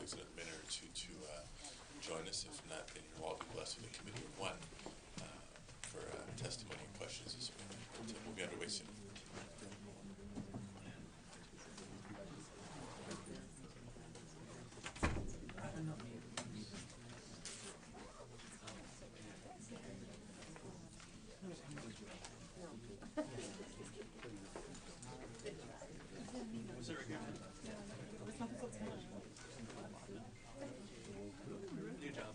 colleagues in a minute or two to join us. If not, then you'll all be blessed with a committee of one for testimony and questions this morning. But we'll be underway soon. New job.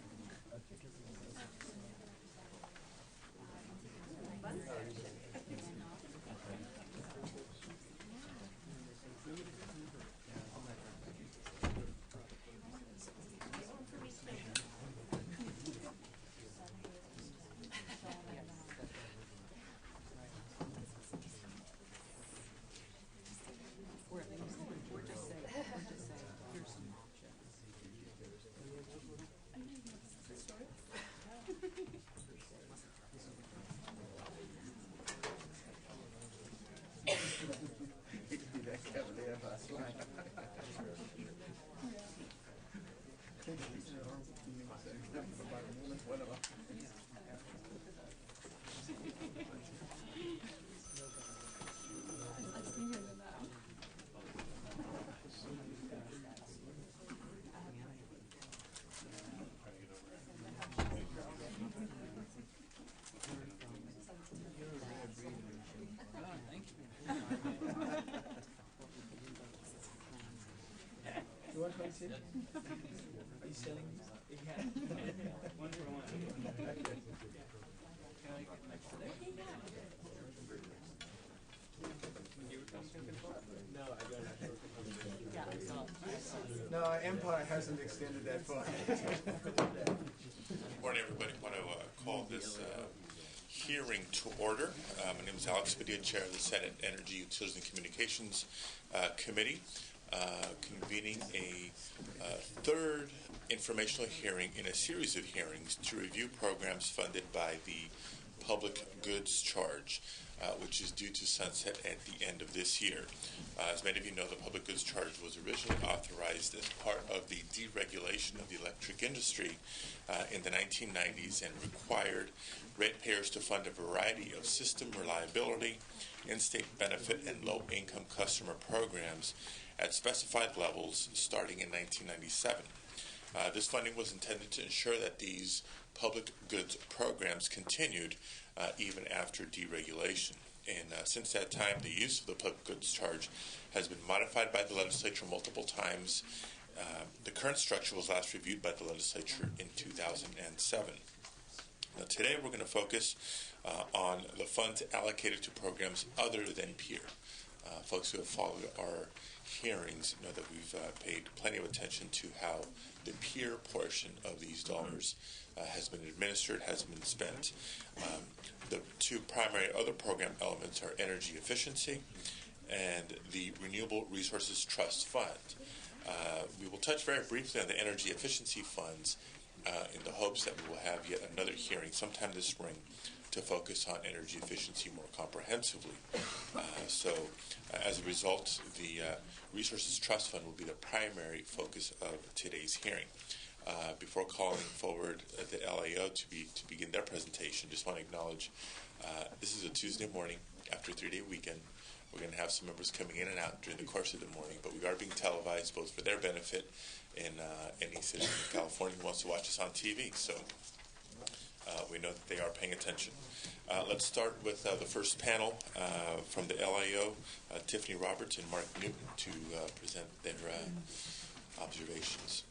You want 26? Are you selling these? Yeah. One for one. Can I get next to that? No, I don't. No, Empire hasn't extended that far. Good morning, everybody. I want to call this hearing to order. My name is Alex Padilla, Chair of the Senate Energy, Utilities, and Communications Committee, convening a third informational hearing in a series of hearings to review programs funded by the Public Goods Charge, which is due to sunset at the end of this year. As many of you know, the Public Goods Charge was originally authorized as part of the deregulation of the electric industry in the 1990s and required ratepayers to fund a variety of system reliability, in-state benefit, and low-income customer programs at specified levels starting in 1997. This funding was intended to ensure that these public goods programs continued even after deregulation. And since that time, the use of the Public Goods Charge has been modified by the legislature multiple times. The current structure was last reviewed by the legislature in 2007. Now, today we're going to focus on the funds allocated to programs other than PEER. Folks who have followed our hearings know that we've paid plenty of attention to how the PEER portion of these dollars has been administered, has been spent. The two primary other program elements are energy efficiency and the Renewable Resources Trust Fund. We will touch very briefly on the energy efficiency funds in the hopes that we will have yet another hearing sometime this spring to focus on energy efficiency more comprehensively. As a result, the Resources Trust Fund will be the primary focus of today's hearing. Before calling forward the LAO to begin their presentation, just want to acknowledge this is a Tuesday morning after a 3-day weekend. We're going to have some members coming in and out during the course of the morning, but we are being televised both for their benefit and any citizen of California who wants to watch us on TV. So we know that they are paying attention. Let's start with the first panel from the LAO, Tiffany Roberts and Mark Newton, to present their observations.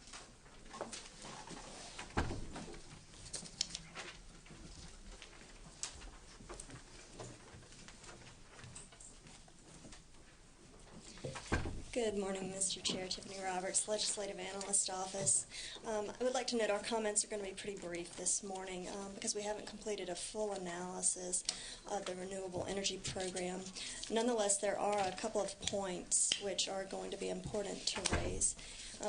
Good morning, Mr. Chair. Tiffany Roberts, Legislative Analyst Office. I would like to note our comments are going to be pretty brief this morning because we haven't completed a full analysis of the Renewable Energy Program. Nonetheless, there are a couple of points which are going to be important to raise.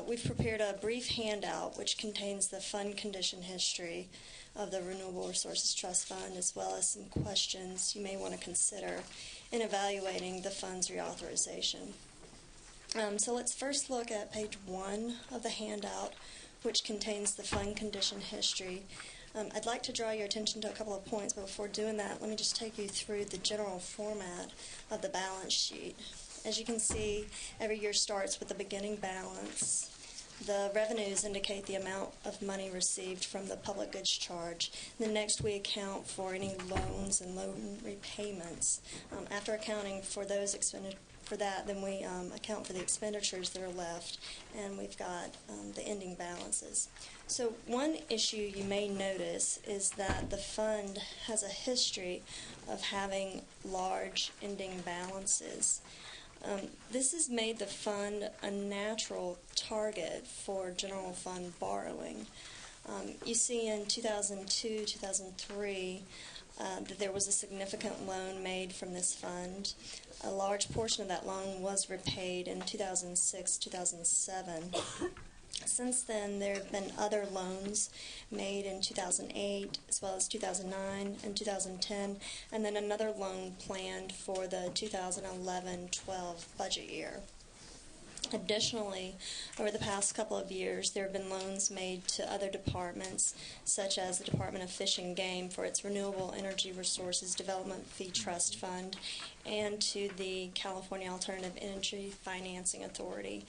We've prepared a brief handout which contains the fund condition history of the Renewable Resources Trust Fund, as well as some questions you may want to consider in evaluating the fund's reauthorization. So let's first look at page 1 of the handout, which contains the fund condition history. I'd like to draw your attention to a couple of points, but before doing that, let me just take you through the general format of the balance sheet. As you can see, every year starts with the beginning balance. The revenues indicate the amount of money received from the public goods charge. Then next we account for any loans and loan repayments. After accounting for those then we account for the expenditures that are left, and we've got the ending balances. So one issue you may notice is that the fund has a history of having large ending balances. This has made the fund a natural target for general fund borrowing. You see in 2002, 2003, that there was a significant loan made from this fund. A large portion of that loan was repaid in 2006, 2007. Since then, there have been other loans made in 2008, as well as 2009 and 2010, and then another loan planned for the 2011-12 budget year. Additionally, over the past couple of years, there have been loans made to other departments, such as the Department of Fish and Game for its Renewable Energy Resources Development Fee Trust Fund, and to the California Alternative Energy Financing Authority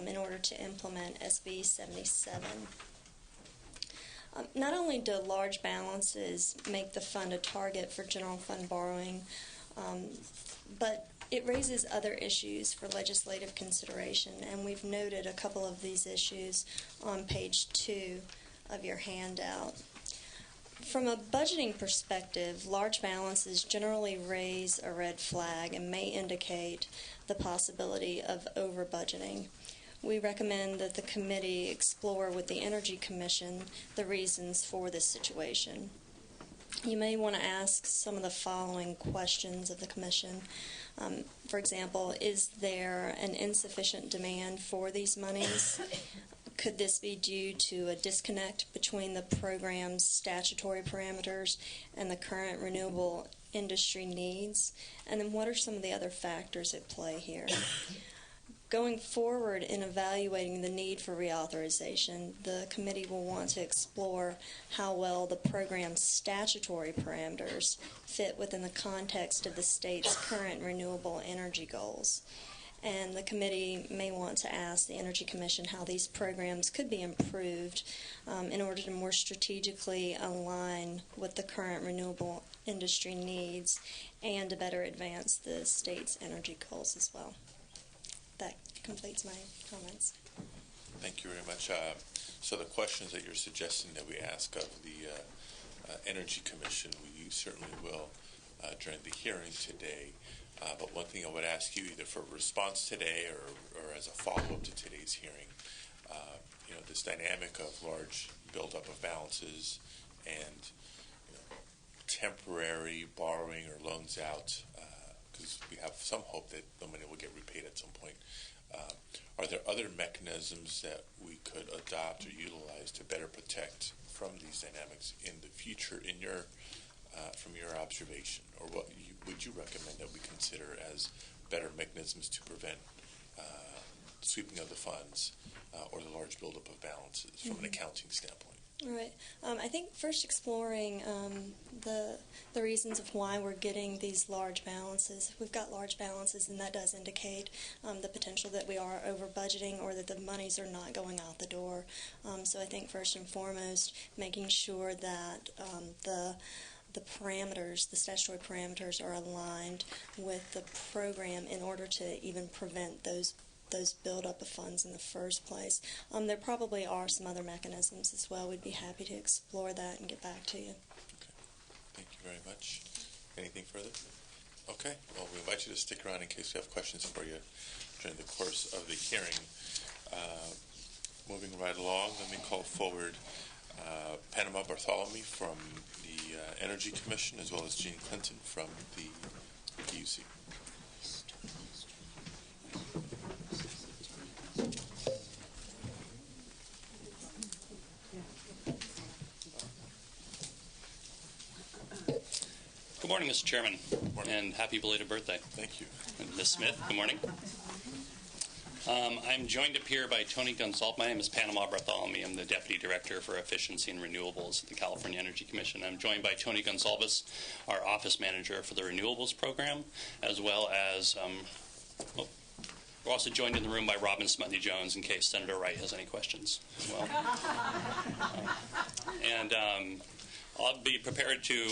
in order to implement SB 77. Not only do large balances make the fund a target for general fund borrowing, but it raises other issues for legislative consideration, and we've noted a couple of these issues on page 2 of your handout. From a budgeting perspective, large balances generally raise a red flag and may indicate the possibility of over-budgeting. We recommend that the committee explore with the Energy Commission the reasons for this situation. You may want to ask some of the following questions of the Commission. For example, is there an insufficient demand for these monies? Could this be due to a disconnect between the program's statutory parameters and the current renewable industry needs? And then what are some of the other factors at play here? Going forward in evaluating the need for reauthorization, the committee will want to explore how well the program's statutory parameters fit within the context of the state's current renewable energy goals. And the committee may want to ask the Energy Commission how these programs could be improved in order to more strategically align with the current renewable industry needs and to better advance the state's energy goals as well. That completes my comments. Thank you very much. So the questions that you're suggesting that we ask of the Energy Commission, we certainly will during the hearing today. But one thing I would ask you, either for response today or as a follow-up to today's hearing, this dynamic of large buildup of balances and temporary borrowing or loans out, because we have some hope that the money will get repaid at some point. Are there other mechanisms that we could adopt or utilize to better protect from these dynamics in the future, from your observation? Or what would you recommend that we consider as better mechanisms to prevent sweeping of the funds or the large buildup of balances from an accounting standpoint? All right. I think first exploring the reasons of why we're getting these large balances. If we've got large balances, then that does indicate the potential that we are over budgeting or that the monies are not going out the door. So I think first and foremost, making sure that the parameters, the statutory parameters, are aligned with the program in order to even prevent those buildup of funds in the first place. There probably are some other mechanisms as well. We'd be happy to explore that and get back to you. Okay. Thank you very much. Anything further? Okay. Well, we invite you to stick around in case we have questions for you during the course of the hearing. Moving right along, let me call forward Panama Bartholomew from the Energy Commission, as well as Jean Clinton from the PUC. Good morning, Mr. Chairman, and happy belated birthday. Thank you. And Ms. Smith, good morning. I'm joined up here by Tony Gonsalves. My name is Panama Bartholomew. I'm the Deputy Director for Efficiency and Renewables at the California Energy Commission. I'm joined by Tony Gonsalves, our Office Manager for the Renewables Program, as well as, we're also joined in the room by Robin Smutney-Jones in case Senator Wright has any questions as well. I'll be prepared to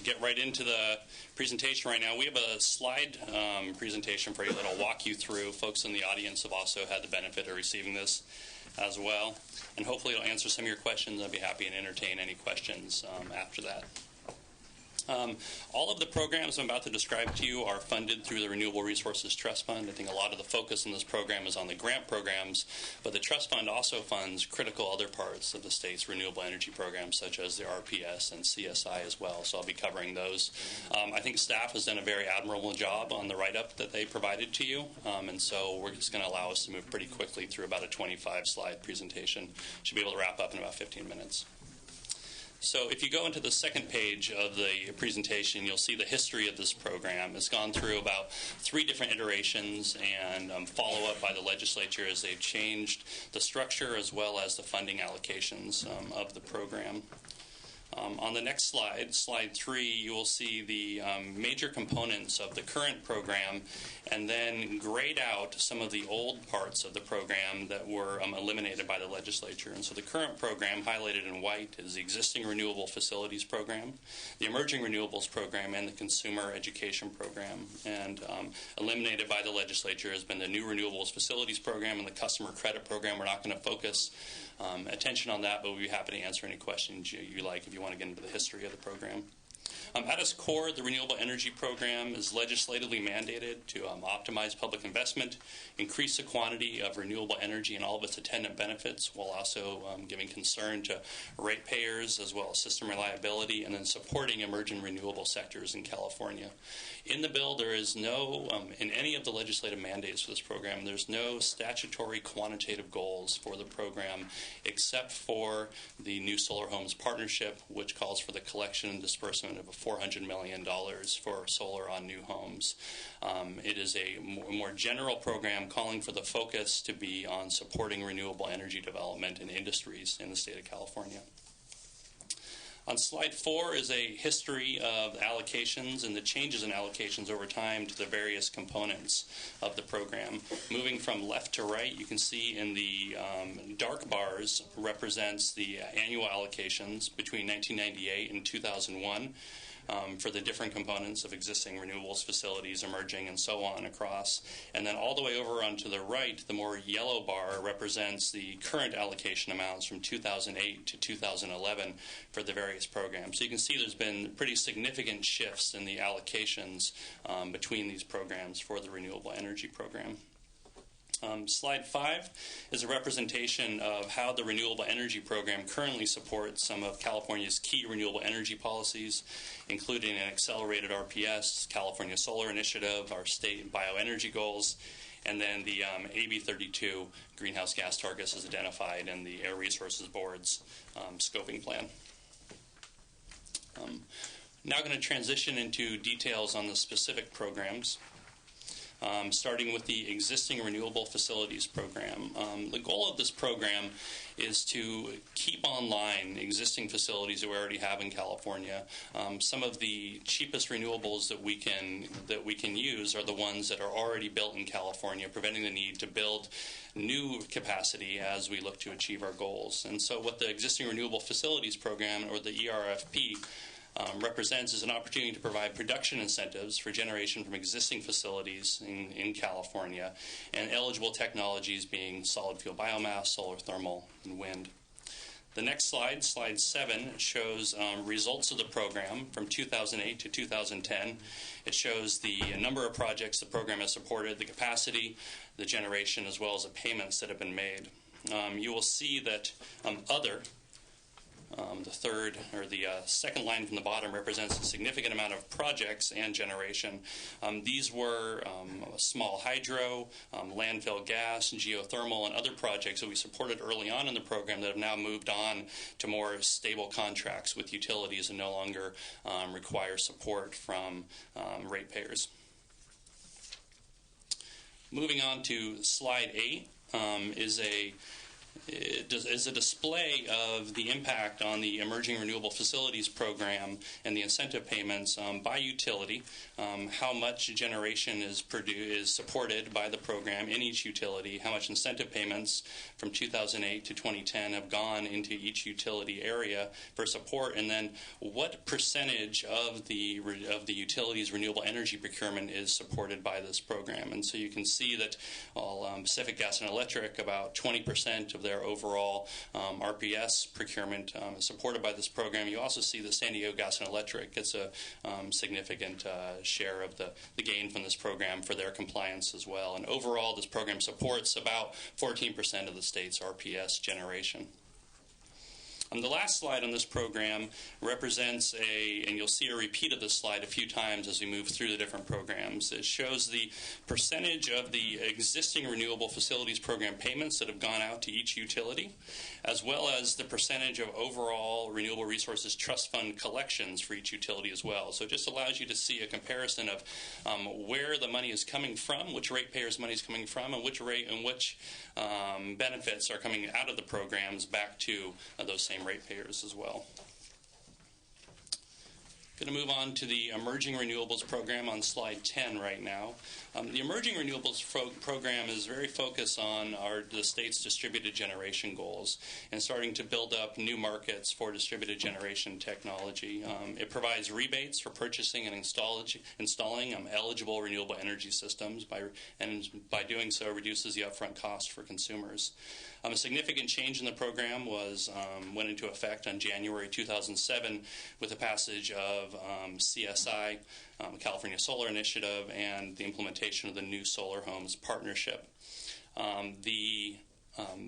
get right into the presentation right now. We have a slide presentation for you that I'll walk you through. Folks in the audience have also had the benefit of receiving this as well. And hopefully it'll answer some of your questions. I'll be happy to entertain any questions after that. All of the programs I'm about to describe to you are funded through the Renewable Resources Trust Fund. I think a lot of the focus in this program is on the grant programs, but the trust fund also funds critical other parts of the state's renewable energy programs, such as the RPS and CSI as well, so I'll be covering those. I think staff has done a very admirable job on the write-up that they provided to you, and so we're just going to allow us to move pretty quickly through about a 25-slide presentation. Should be able to wrap up in about 15 minutes. So if you go into the second page of the presentation, you'll see the history of this program. It's gone through about 3 different iterations and follow-up by the legislature as they've changed the structure as well as the funding allocations of the program. On the next slide, slide 3, you will see the major components of the current program and then grayed out some of the old parts of the program that were eliminated by the legislature. And so the current program, highlighted in white, is the existing Renewable Facilities Program, the Emerging Renewables Program, and the Consumer Education Program. And eliminated by the legislature has been the New Renewables Facilities Program and the Customer Credit Program. We're not going to focus attention on that, but we'll be happy to answer any questions you like if you want to get into the history of the program. At its core, the Renewable Energy Program is legislatively mandated to optimize public investment, increase the quantity of renewable energy and all of its attendant benefits, while also giving concern to ratepayers as well as system reliability, and then supporting emerging renewable sectors in California. In the bill, there is no, in any of the legislative mandates for this program, there's no statutory quantitative goals for the program except for the New Solar Homes Partnership, which calls for the collection and disbursement of $400 million for solar on new homes. It is a more general program calling for the focus to be on supporting renewable energy development in industries in the state of California. On slide 4 is a history of allocations and the changes in allocations over time to the various components of the program. Moving from left to right, you can see in the dark bars represents the annual allocations between 1998 and 2001. For the different components of existing renewables facilities, emerging, and so on across. And then all the way over onto the right, the more yellow bar represents the current allocation amounts from 2008 to 2011 for the various programs. So you can see there's been pretty significant shifts in the allocations between these programs for the renewable energy program. Slide 5 is a representation of how the Renewable Energy Program currently supports some of California's key renewable energy policies, including an accelerated RPS, California Solar Initiative, our state bioenergy goals, and then the AB 32 greenhouse gas targets as identified in the Air Resources Board's scoping plan. Now going to transition into details on the specific programs. Starting with the existing Renewable Facilities Program. The goal of this program is to keep online existing facilities that we already have in California. Some of the cheapest renewables that we can use are the ones that are already built in California, preventing the need to build new capacity as we look to achieve our goals. And so what the existing Renewable Facilities Program, or the ERFP, represents is an opportunity to provide production incentives for generation from existing facilities in California, and eligible technologies being solid fuel biomass, solar thermal, and wind. The next slide, slide 7, shows results of the program from 2008 to 2010. It shows the number of projects the program has supported, the capacity, the generation, as well as the payments that have been made. You will see that other, the second line from the bottom represents a significant amount of projects and generation. These were small hydro, landfill gas, geothermal, and other projects that we supported early on in the program that have now moved on to more stable contracts with utilities and no longer require support from ratepayers. Moving on to slide 8 is a display of the impact on the Emerging Renewable Facilities Program and the incentive payments by utility, how much generation is supported by the program in each utility, how much incentive payments from 2008 to 2010 have gone into each utility area for support, and then what percentage of the utility's renewable energy procurement is supported by this program. And so you can see that Pacific Gas and Electric, about 20% of their overall RPS procurement is supported by this program. You also see that San Diego Gas and Electric gets a significant share of the gain from this program for their compliance as well. And overall, this program supports about 14% of the state's RPS generation. The last slide on this program represents and you'll see a repeat of this slide a few times as we move through the different programs. It shows the percentage of the existing Renewable Facilities Program payments that have gone out to each utility, as well as the percentage of overall Renewable Resources Trust Fund collections for each utility as well. So it just allows you to see a comparison of where the money is coming from, which ratepayers' money is coming from, and which benefits are coming out of the programs back to those same ratepayers as well. Going to move on to the Emerging Renewables Program on slide 10 right now. The Emerging Renewables Program is very focused on the state's distributed generation goals and starting to build up new markets for distributed generation technology. It provides rebates for purchasing and installing eligible renewable energy systems, and by doing so reduces the upfront cost for consumers. A significant change in the program went into effect on January 2007 with the passage of CSI, California Solar Initiative, and the implementation of the New Solar Homes Partnership.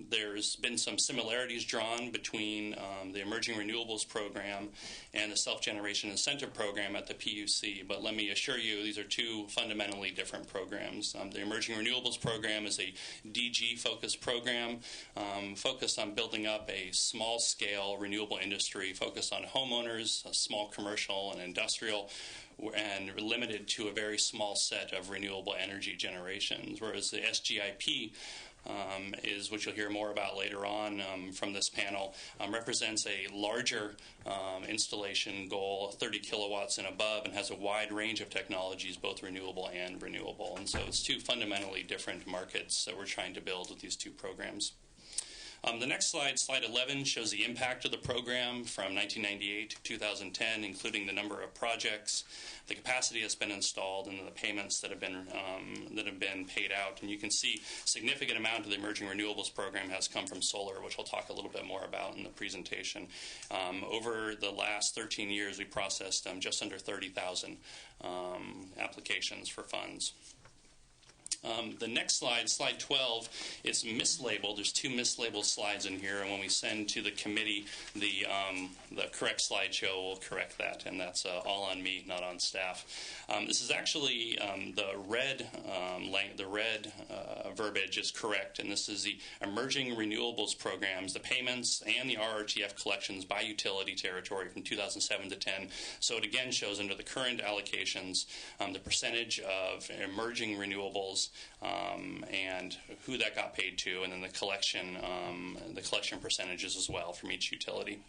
There's been some similarities drawn between the Emerging Renewables Program and the Self-Generation Incentive Program at the PUC, but let me assure you these are two fundamentally different programs. The Emerging Renewables Program is a DG-focused program focused on building up a small-scale renewable industry focused on homeowners, small commercial and industrial, and limited to a very small set of renewable energy generations, whereas the SGIP is, which you'll hear more about later on from this panel, represents a larger installation goal, 30 kilowatts and above, and has a wide range of technologies, both renewable and renewable. And so it's two fundamentally different markets that we're trying to build with these two programs. The next slide, slide 11, shows the impact of the program from 1998 to 2010, including the number of projects, the capacity that's been installed, and the payments that have been paid out. And you can see a significant amount of the Emerging Renewables Program has come from solar, which I'll talk a little bit more about in the presentation. Over the last 13 years, we processed just under 30,000 applications for funds. The next slide, slide 12, is mislabeled. There's two mislabeled slides in here, and when we send to the committee the correct slideshow, we'll correct that, and that's all on me, not on staff. This is actually the red verbiage is correct, and this is the Emerging Renewables Programs, the payments and the RRTF collections by utility territory from 2007 to 10. So it again shows under the current allocations the percentage of emerging renewables and who that got paid to, and then the collection percentages as well from each utility.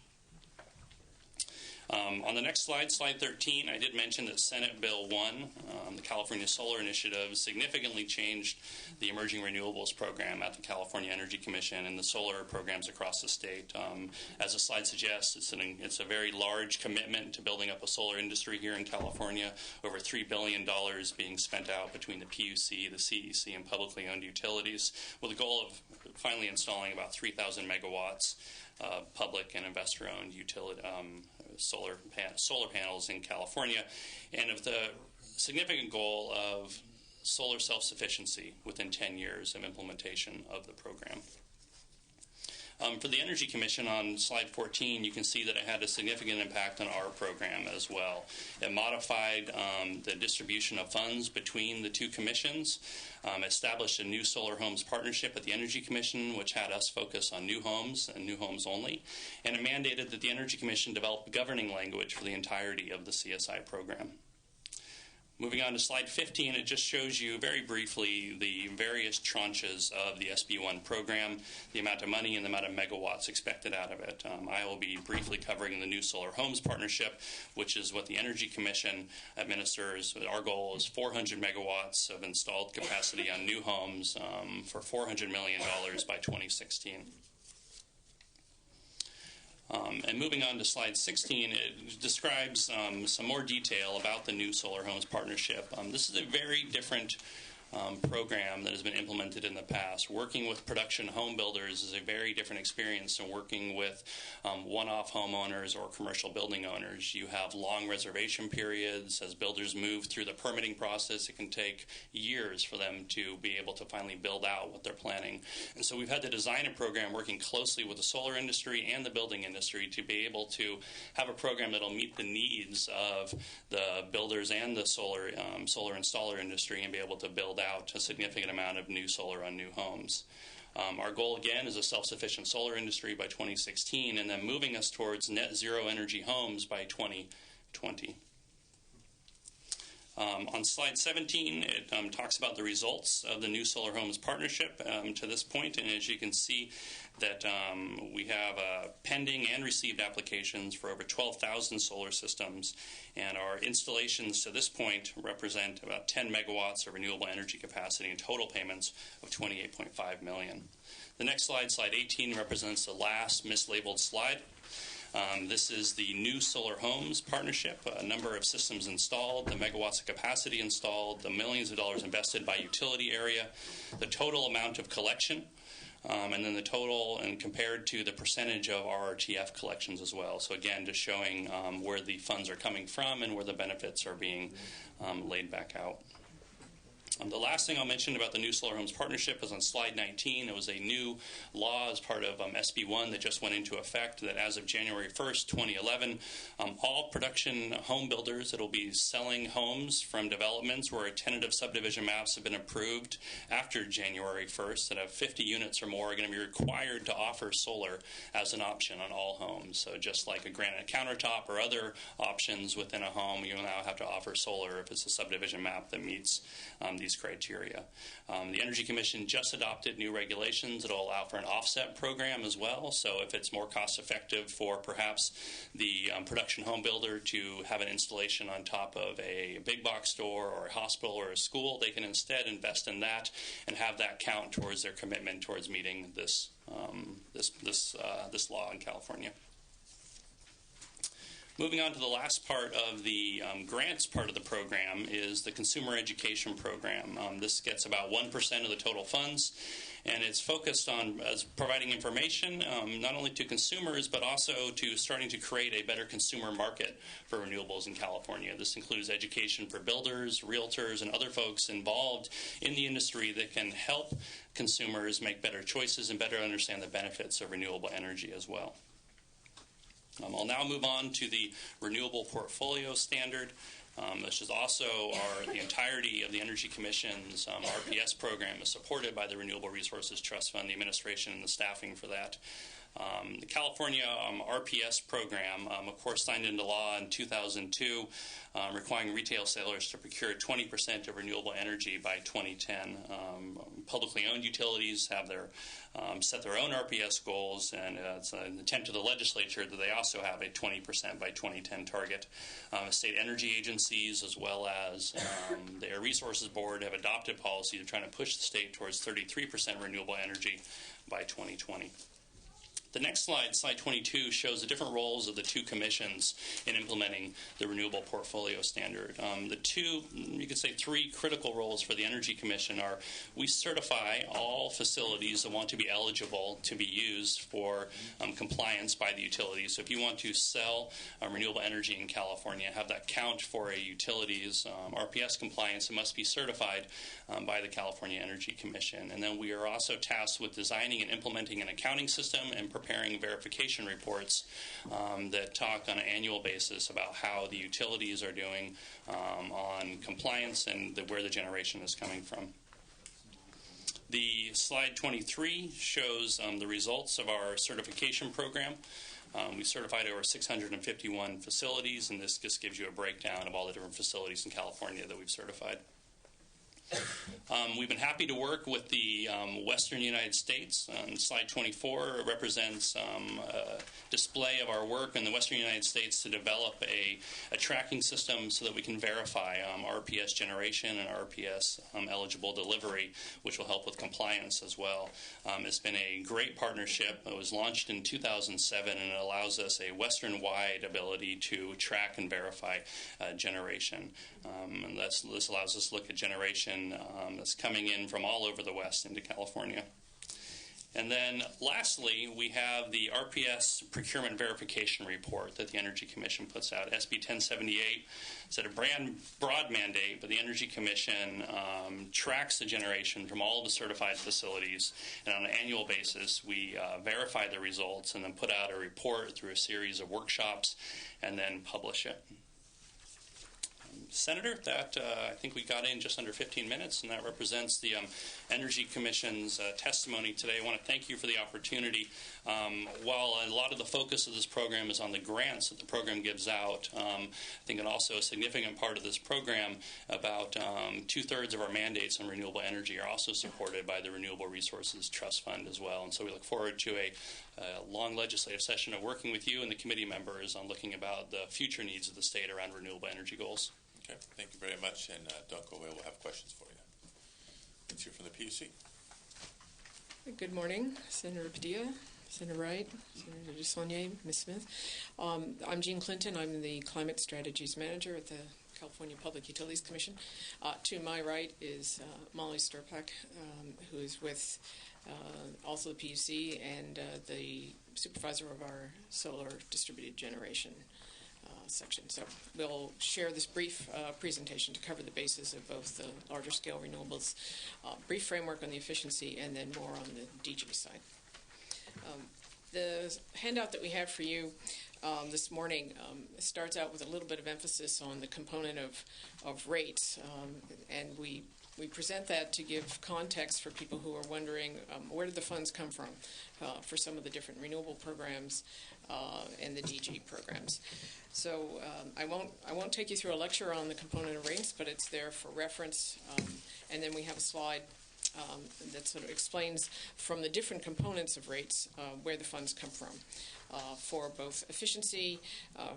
On the next slide, slide 13, I did mention that Senate Bill 1, the California Solar Initiative, significantly changed the Emerging Renewables Program at the California Energy Commission and the solar programs across the state. As the slide suggests, it's a very large commitment to building up a solar industry here in California, over $3 billion being spent out between the PUC, the CEC, and publicly owned utilities, with the goal of finally installing about 3,000 megawatts public and investor-owned utility solar panels in California, and of the significant goal of solar self-sufficiency within 10 years of implementation of the program. For the Energy Commission on slide 14, you can see that it had a significant impact on our program as well. It modified the distribution of funds between the two commissions, established a New Solar Homes Partnership at the Energy Commission, which had us focus on new homes and new homes only, and it mandated that the Energy Commission develop governing language for the entirety of the CSI program. Moving on to slide 15, it just shows you very briefly the various tranches of the SB1 program, the amount of money and the amount of megawatts expected out of it. I will be briefly covering the New Solar Homes Partnership, which is what the Energy Commission administers. Our goal is 400 megawatts of installed capacity on new homes for $400 million by 2016. And moving on to slide 16, it describes some more detail about the New Solar Homes Partnership. This is a very different program that has been implemented in the past. Working with production home builders is a very different experience than working with one-off homeowners or commercial building owners. You have long reservation periods. As builders move through the permitting process, it can take years for them to be able to finally build out what they're planning. And so we've had to design a program working closely with the solar industry and the building industry to be able to have a program that will meet the needs of the builders and the solar installer industry and be able to build out a significant amount of new solar on new homes. Our goal, again, is a self-sufficient solar industry by 2016 and then moving us towards net zero energy homes by 2020. On slide 17, it talks about the results of the New Solar Homes Partnership to this point, and as you can see that we have pending and received applications for over 12,000 solar systems, and our installations to this point represent about 10 megawatts of renewable energy capacity and total payments of $28.5 million. The next slide, slide 18, represents the last mislabeled slide. This is the New Solar Homes Partnership, a number of systems installed, the megawatts of capacity installed, the millions of dollars invested by utility area, the total amount of collection, and then the total and compared to the percentage of RRTF collections as well. So again, just showing where the funds are coming from and where the benefits are being laid back out. The last thing I'll mention about the New Solar Homes Partnership is on slide 19. It was a new law as part of SB1 that just went into effect that as of January 1st, 2011, all production home builders that will be selling homes from developments where tentative subdivision maps have been approved after January 1st that have 50 units or more are going to be required to offer solar as an option on all homes. So just like a granite countertop or other options within a home, you will now have to offer solar if it's a subdivision map that meets these criteria. The Energy Commission just adopted new regulations that will allow for an offset program as well. So if it's more cost effective for perhaps the production home builder to have an installation on top of a big box store or a hospital or a school, they can instead invest in that and have that count towards their commitment towards meeting this law in California. Moving on to the last part of the grants part of the program is the consumer education program. This gets about 1% of the total funds, and it's focused on providing information not only to consumers but also to starting to create a better consumer market for renewables in California. This includes education for builders, realtors, and other folks involved in the industry that can help consumers make better choices and better understand the benefits of renewable energy as well. I'll now move on to the Renewable Portfolio Standard. This is also the entirety of the Energy Commission's RPS program is supported by the Renewable Resources Trust Fund, the administration and the staffing for that. The California RPS program, of course, signed into law in 2002, requiring retail sellers to procure 20% of renewable energy by 2010. Publicly owned utilities have set their own RPS goals, and it's an intent of the legislature that they also have a 20% by 2010 target. State energy agencies, as well as the Air Resources Board, have adopted policies trying to push the state towards 33% renewable energy by 2020. The next slide, slide 22, shows the different roles of the two commissions in implementing the Renewable Portfolio Standard. The two, you could say three critical roles for the Energy Commission are we certify all facilities that want to be eligible to be used for compliance by the utilities. So if you want to sell renewable energy in California, have that count for a utility's RPS compliance, it must be certified by the California Energy Commission. And then we are also tasked with designing and implementing an accounting system and preparing verification reports that talk on an annual basis about how the utilities are doing on compliance and where the generation is coming from. The slide 23 shows the results of our certification program. We certified over 651 facilities, and this just gives you a breakdown of all the different facilities in California that we've certified. We've been happy to work with the Western United States. Slide 24 represents a display of our work in the Western United States to develop a tracking system so that we can verify RPS generation and RPS eligible delivery, which will help with compliance as well. It's been a great partnership. It was launched in 2007, and it allows us a Western-wide ability to track and verify generation. And this allows us to look at generation that's coming in from all over the West into California. And then lastly, we have the RPS Procurement Verification Report that the Energy Commission puts out. SB 1078 is a broad mandate, but the Energy Commission tracks the generation from all the certified facilities, and on an annual basis we verify the results and then put out a report through a series of workshops and then publish it. Senator, that I think we got in just under 15 minutes, and that represents the Energy Commission's testimony today. I want to thank you for the opportunity. While a lot of the focus of this program is on the grants that the program gives out, I think also a significant part of this program, about 2/3 of our mandates on renewable energy are also supported by the Renewable Resources Trust Fund as well. And so we look forward to a long legislative session of working with you and the committee members on looking about the future needs of the state around renewable energy goals. Okay, thank you very much, and Duncan will have questions for you. Let's hear from the PUC. Good morning, Senator Padilla, Senator Wright, Senator DeSaulnier, Ms. Smith. I'm Jean Clinton. I'm the Climate Strategies Manager at the California Public Utilities Commission. To my right is Molly Sturpak, who is with also the PUC and the supervisor of our solar distributed generation section. So we'll share this brief presentation to cover the basis of both the larger scale renewables, brief framework on the efficiency, and then more on the DG side. The handout that we have for you this morning starts out with a little bit of emphasis on the component of rates, and we present that to give context for people who are wondering where did the funds come from for some of the different renewable programs and the DG programs. So I won't take you through a lecture on the component of rates, but it's there for reference. And then we have a slide that sort of explains from the different components of rates where the funds come from for both efficiency,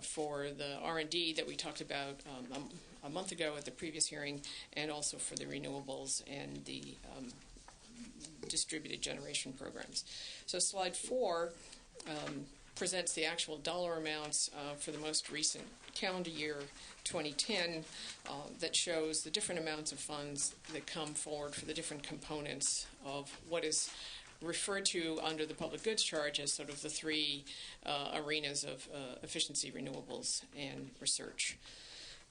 for the R&D that we talked about a month ago at the previous hearing, and also for the renewables and the distributed generation programs. So slide 4 presents the actual dollar amounts for the most recent calendar year 2010 that shows the different amounts of funds that come forward for the different components of what is referred to under the public goods charge as sort of the 3 arenas of efficiency, renewables, and research.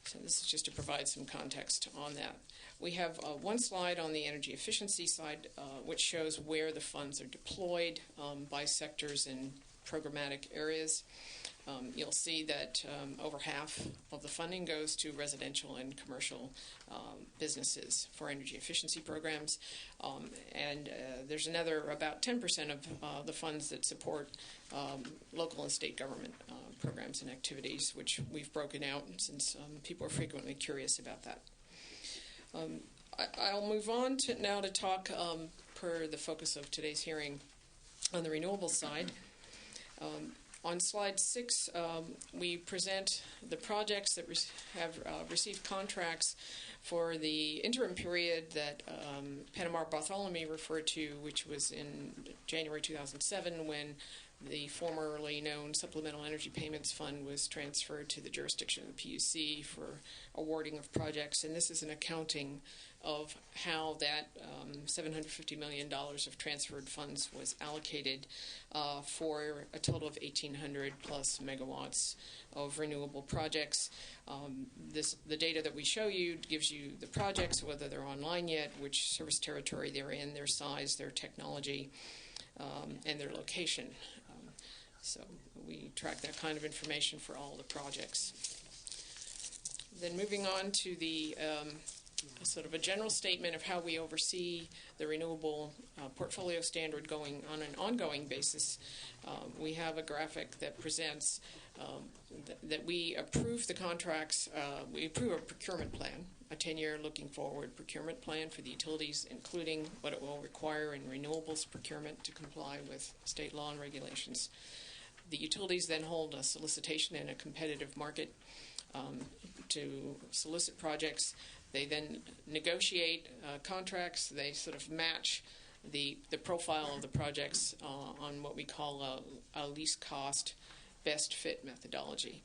So this is just to provide some context on that. We have one slide on the energy efficiency side, which shows where the funds are deployed by sectors and programmatic areas. You'll see that over half of the funding goes to residential and commercial businesses for energy efficiency programs. And there's another about 10% of the funds that support local and state government programs and activities, which we've broken out since people are frequently curious about that. I'll move on now to talk, per the focus of today's hearing, on the renewable side. On slide 6, we present the projects that have received contracts for the interim period that Panama Bartholomew referred to, which was in January 2007 when the formerly known Supplemental Energy Payments Fund was transferred to the jurisdiction of the PUC for awarding of projects. And this is an accounting of how that $750 million of transferred funds was allocated for a total of 1,800 plus megawatts of renewable projects. The data that we show you gives you the projects, whether they're online yet, which service territory they're in, their size, their technology, and their location. So we track that kind of information for all the projects. Then moving on to the sort of a general statement of how we oversee the renewable portfolio standard going on an ongoing basis. We have a graphic that presents that we approve the contracts, we approve a procurement plan, a 10-year looking forward procurement plan for the utilities, including what it will require in renewables procurement to comply with state law and regulations. The utilities then hold a solicitation in a competitive market to solicit projects. They then negotiate contracts. They sort of match the profile of the projects on what we call a least cost, best fit methodology.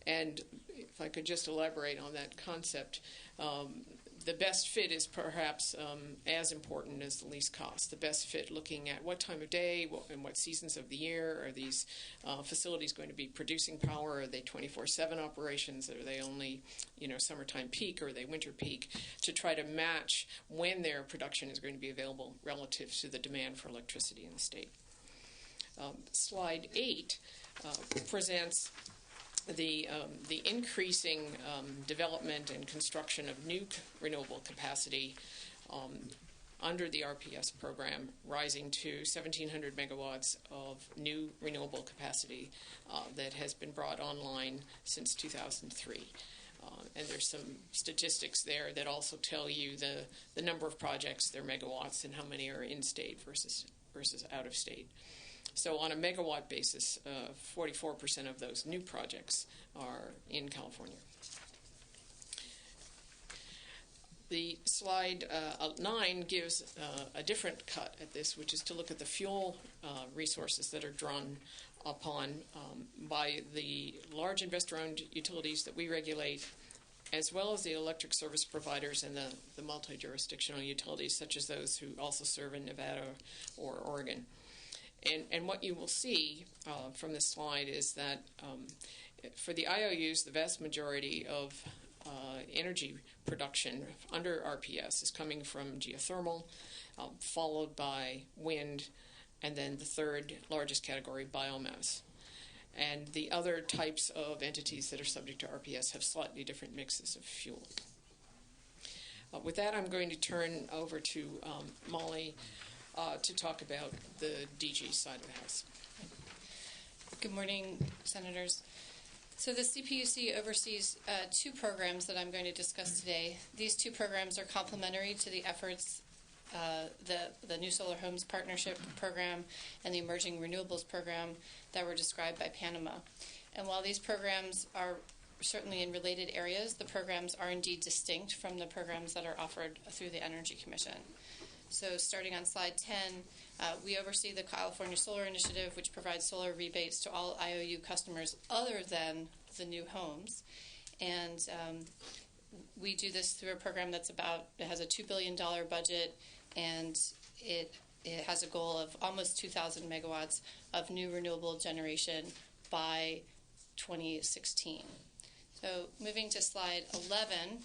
And if I could just elaborate on that concept, the best fit is perhaps as important as the least cost. The best fit looking at what time of day and what seasons of the year are these facilities going to be producing power? Are they 24/7 operations? Are they only, summertime peak, or are they winter peak? To try to match when their production is going to be available relative to the demand for electricity in the state. Slide 8 presents the increasing development and construction of new renewable capacity under the RPS program, rising to 1,700 megawatts of new renewable capacity that has been brought online since 2003. And there's some statistics there that also tell you the number of projects, their megawatts, and how many are in-state versus out of state. So on a megawatt basis, 44% of those new projects are in California. The slide 9 gives a different cut at this, which is to look at the fuel resources that are drawn upon by the large investor-owned utilities that we regulate, as well as the electric service providers and the multi-jurisdictional utilities, such as those who also serve in Nevada or Oregon. And what you will see from this slide is that for the IOUs, the vast majority of energy production under RPS is coming from geothermal, followed by wind, and then the third largest category, biomass. And the other types of entities that are subject to RPS have slightly different mixes of fuel. With that, I'm going to turn over to Molly to talk about the DG side of the house. Good morning, Senators. So the CPUC oversees two programs that I'm going to discuss today. These two programs are complementary to the efforts, the New Solar Homes Partnership Program and the Emerging Renewables Program that were described by Panama. And while these programs are certainly in related areas, the programs are indeed distinct from the programs that are offered through the Energy Commission. So starting on slide 10, we oversee the California Solar Initiative, which provides solar rebates to all IOU customers other than the new homes. And we do this through a program it has a $2 billion budget, and it has a goal of almost 2,000 megawatts of new renewable generation by 2016. So moving to slide 11,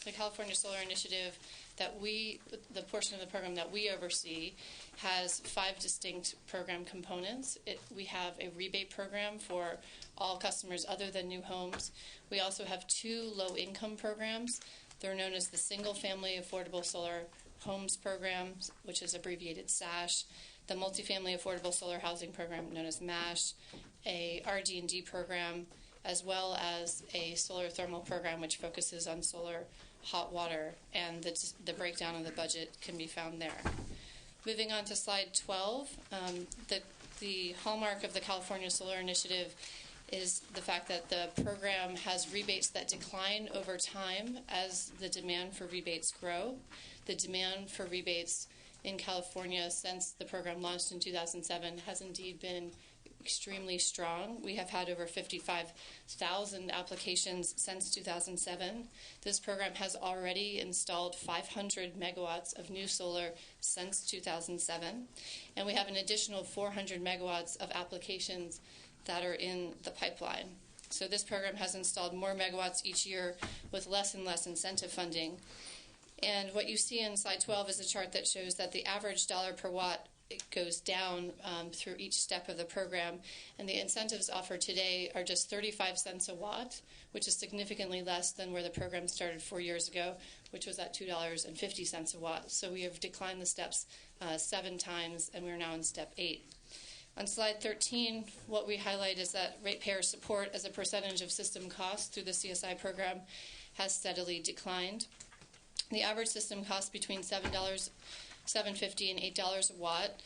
the California Solar Initiative the portion of the program that we oversee has 5 distinct program components. We have a rebate program for all customers other than new homes. We also have 2 low-income programs. They're known as the Single Family Affordable Solar Homes Program, which is abbreviated SASH, the Multifamily Affordable Solar Housing Program, known as MASH, a RD&D program, as well as a solar thermal program, which focuses on solar hot water, and the breakdown of the budget can be found there. Moving on to slide 12, the hallmark of the California Solar Initiative is the fact that the program has rebates that decline over time as the demand for rebates grow. The demand for rebates in California since the program launched in 2007 has indeed been extremely strong. We have had over 55,000 applications since 2007. This program has already installed 500 megawatts of new solar since 2007. And we have an additional 400 megawatts of applications that are in the pipeline. So this program has installed more megawatts each year with less and less incentive funding. And what you see in slide 12 is a chart that shows that the average dollar per watt goes down through each step of the program. And the incentives offered today are just 35 cents a watt, which is significantly less than where the program started 4 years ago, which was at $2.50 a watt. So we have declined the steps 7 times, and we're now in step 8. On slide 13, what we highlight is that ratepayer support as a percentage of system costs through the CSI program has steadily declined. The average system cost between $7.50 and $8 a watt.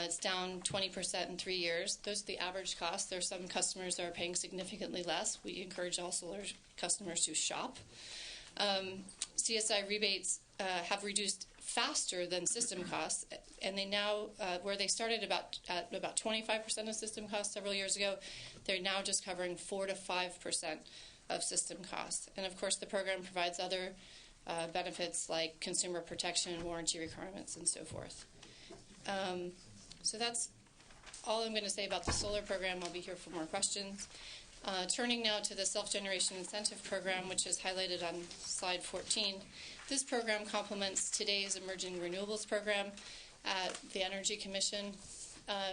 It's down 20% in 3 years. Those are the average costs. There are some customers that are paying significantly less. We encourage all solar customers to shop. CSI rebates have reduced faster than system costs, and they now, where they started at about 25% of system costs several years ago, they're now just covering 4 to 5% of system costs. And of course, the program provides other benefits like consumer protection, warranty requirements, and so forth. So that's all I'm going to say about the solar program. I'll be here for more questions. Turning now to the self-generation incentive program, which is highlighted on slide 14. This program complements today's emerging renewables program at the Energy Commission.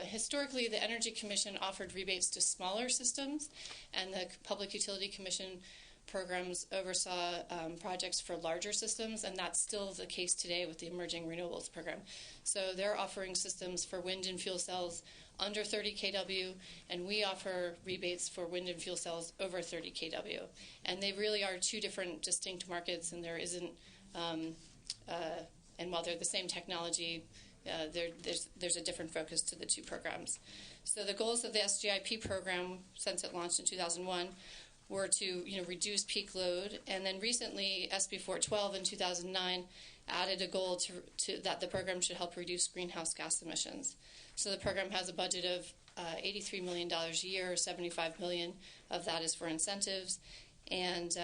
Historically, the Energy Commission offered rebates to smaller systems, and the Public Utility Commission programs oversaw projects for larger systems, and that's still the case today with the emerging renewables program. So they're offering systems for wind and fuel cells under 30 kW, and we offer rebates for wind and fuel cells over 30 kW. And they really are two different distinct markets, and there isn't, and while they're the same technology, there's a different focus to the two programs. So the goals of the SGIP program, since it launched in 2001, were to reduce peak load, and then recently SB 412 in 2009 added a goal to that the program should help reduce greenhouse gas emissions. So the program has a budget of $83 million a year, $75 million of that is for incentives, and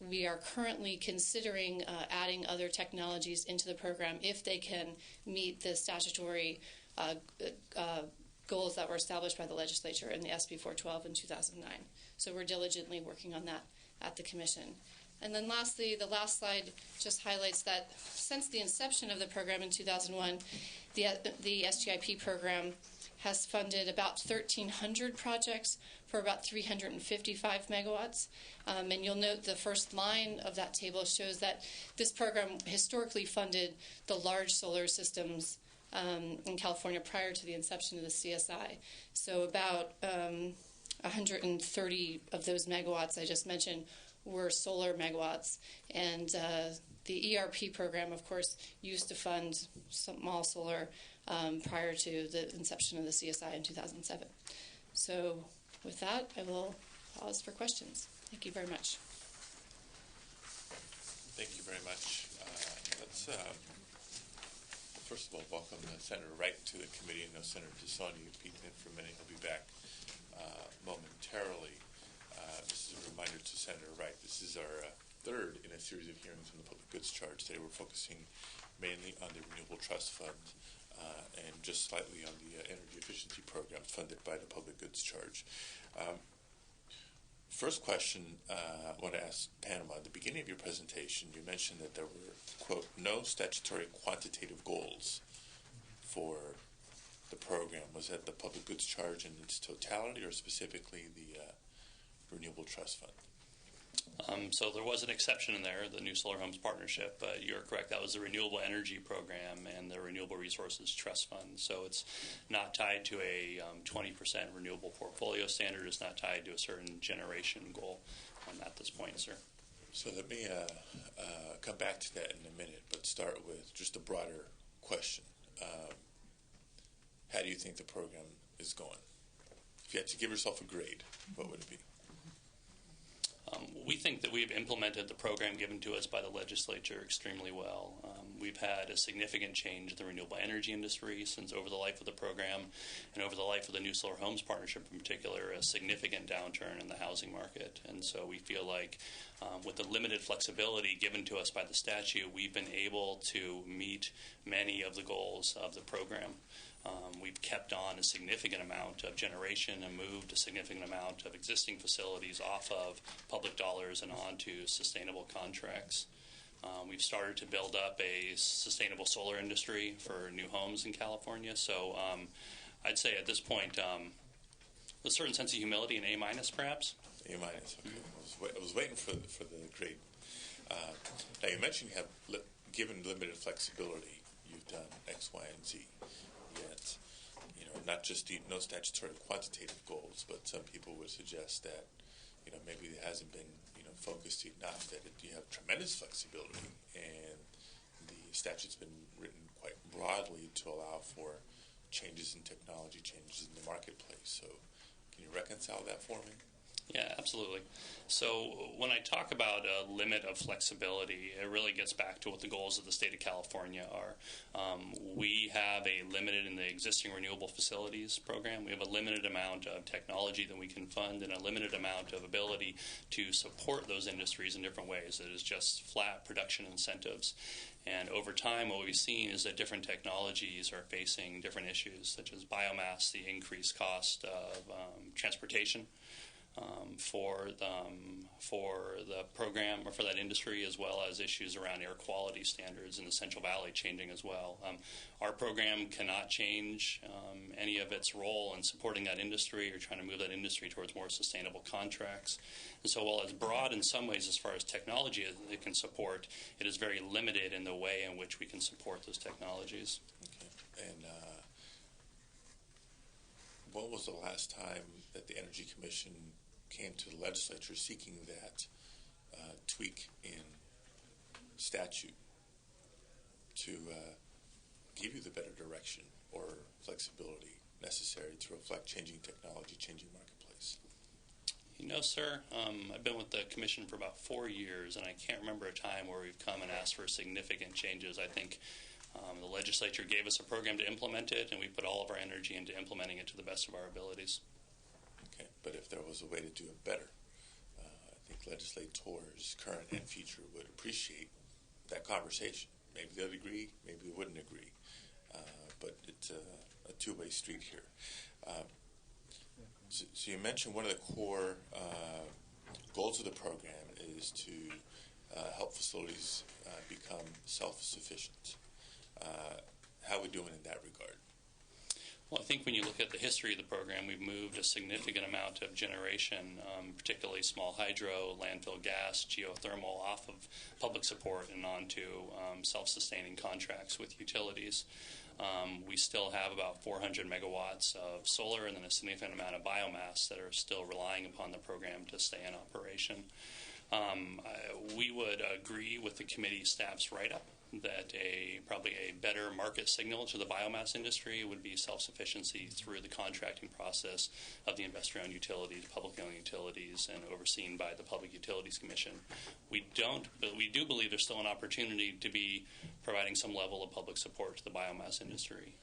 we are currently considering adding other technologies into the program if they can meet the statutory goals that were established by the legislature in the SB 412 in 2009. So we're diligently working on that at the Commission. And then lastly, the last slide just highlights that since the inception of the program in 2001, the SGIP program has funded about 1,300 projects for about 355 megawatts. And you'll note the first line of that table shows that this program historically funded the large solar systems in California prior to the inception of the CSI. So about 130 of those megawatts I just mentioned were solar megawatts. And the ERP program, of course, used to fund small solar prior to the inception of the CSI in 2007. So with that, I will pause for questions. Thank you very much. Thank you very much. Let's first of all welcome Senator Wright to the committee. I know Senator DeSaulnier will be in for a minute. He'll be back momentarily. This is a reminder to Senator Wright. This is our third in a series of hearings on the public goods charge. Today we're focusing mainly on the Renewable Trust Fund and just slightly on the energy efficiency program funded by the public goods charge. First question I want to ask Panama. At the beginning of your presentation, you mentioned that there were, quote, no statutory quantitative goals for the program. Was that the public goods charge in its totality or specifically the Renewable Trust Fund? So there was an exception in there, the New Solar Homes Partnership, but you're correct. That was the Renewable Energy Program and the Renewable Resources Trust Fund. So it's not tied to a 20% renewable portfolio standard. It's not tied to a certain generation goal at this point, sir. So let me come back to that in a minute, but start with just a broader question. How do you think the program is going? If you had to give yourself a grade, what would it be? We think that we've implemented the program given to us by the legislature extremely well. We've had a significant change in the renewable energy industry since over the life of the program and over the life of the New Solar Homes Partnership in particular, a significant downturn in the housing market. And so we feel like with the limited flexibility given to us by the statute, we've been able to meet many of the goals of the program. We've kept on a significant amount of generation and moved a significant amount of existing facilities off of public dollars and onto sustainable contracts. We've started to build up a sustainable solar industry for new homes in California. So I'd say at this point, a certain sense of humility, an A minus perhaps. A minus. Okay. I was waiting for the grade. Now you mentioned you have given limited flexibility. You've done X, Y, and Z. Yet, not just no statutory quantitative goals, but some people would suggest that, maybe it hasn't been, focused enough that you have tremendous flexibility, and the statute's been written quite broadly to allow for changes in technology, changes in the marketplace. So, can you reconcile that for me? Yeah, absolutely. So when I talk about a limit of flexibility, it really gets back to what the goals of the state of California are. We have a limited in the existing renewable facilities program. We have a limited amount of technology that we can fund and a limited amount of ability to support those industries in different ways. It is just flat production incentives. And over time, what we've seen is that different technologies are facing different issues, such as biomass, the increased cost of transportation, for the program or for that industry, as well as issues around air quality standards in the Central Valley changing as well. Our program cannot change any of its role in supporting that industry or trying to move that industry towards more sustainable contracts. And so while it's broad in some ways as far as technology it can support, it is very limited in the way in which we can support those technologies. Okay. And when was the last time that the Energy Commission came to the legislature seeking that tweak in statute to give you the better direction or flexibility necessary to reflect changing technology, changing marketplace? Sir, I've been with the commission for about 4 years, and I can't remember a time where we've come and asked for significant changes. I think the legislature gave us a program to implement it, and we put all of our energy into implementing it to the best of our abilities. Okay, but if there was a way to do it better, I think legislators, current and future, would appreciate that conversation. Maybe they'd agree, maybe they wouldn't agree, but it's a two-way street here. So you mentioned one of the core goals of the program is to help facilities become self-sufficient. How are we doing in that regard? Well, I think when you look at the history of the program, we've moved a significant amount of generation, particularly small hydro, landfill gas, geothermal, off of public support and onto self-sustaining contracts with utilities. We still have about 400 megawatts of solar and then a significant amount of biomass that are still relying upon the program to stay in operation. We would agree with the committee staff's write-up that probably a better market signal to the biomass industry would be self-sufficiency through the contracting process of the investor-owned utilities, publicly owned utilities, and overseen by the Public Utilities Commission. But we do believe there's still an opportunity to be providing some level of public support to the biomass industry.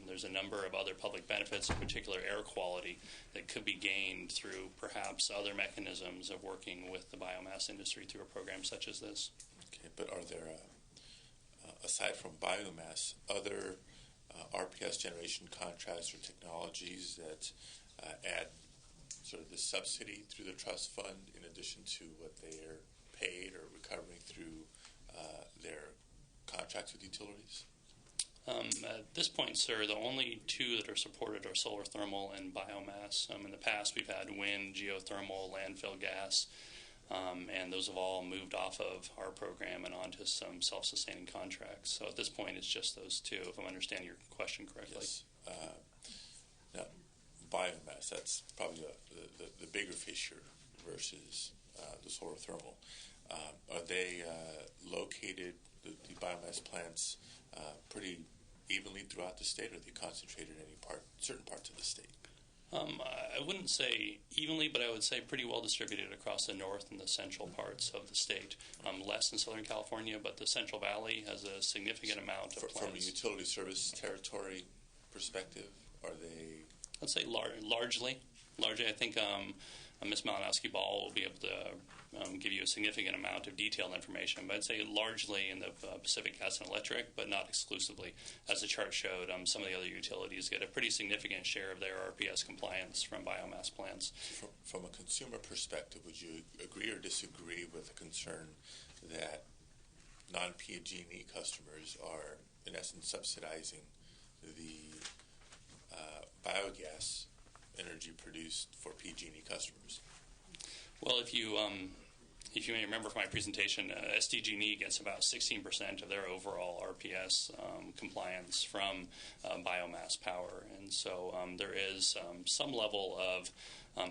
There's a number of other public benefits, in particular air quality, that could be gained through perhaps other mechanisms of working with the biomass industry through a program such as this. Okay, but are there aside from biomass, other RPS generation contracts or technologies that add sort of the subsidy through the trust fund in addition to what they are paid or recovering through their contracts with utilities? At this point, sir, the only two that are supported are solar thermal and biomass. In the past, we've had wind, geothermal, landfill gas, and those have all moved off of our program and onto some self-sustaining contracts. So at this point, it's just those two, if I'm understanding your question correctly. Yes. Now, biomass, that's probably the bigger fish here versus the solar thermal. Are they located, the biomass plants, pretty evenly throughout the state, or are they concentrated in certain parts of the state? I wouldn't say evenly, but I would say pretty well distributed across the north and the central parts of the state. Less in Southern California, but the Central Valley has a significant amount of plants. From a utility service territory perspective, are they? I'd say largely. I think Ms. Malinowski-Ball will be able to give you a significant amount of detailed information, but I'd say largely in the Pacific Gas and Electric, but not exclusively. As the chart showed, some of the other utilities get a pretty significant share of their RPS compliance from biomass plants. From a consumer perspective, would you agree or disagree with the concern that non-PG&E customers are, in essence, subsidizing the biogas energy produced for PG&E customers. Well, if you may remember from my presentation, SDG&E gets about 16% of their overall RPS compliance from biomass power, and so there is some level of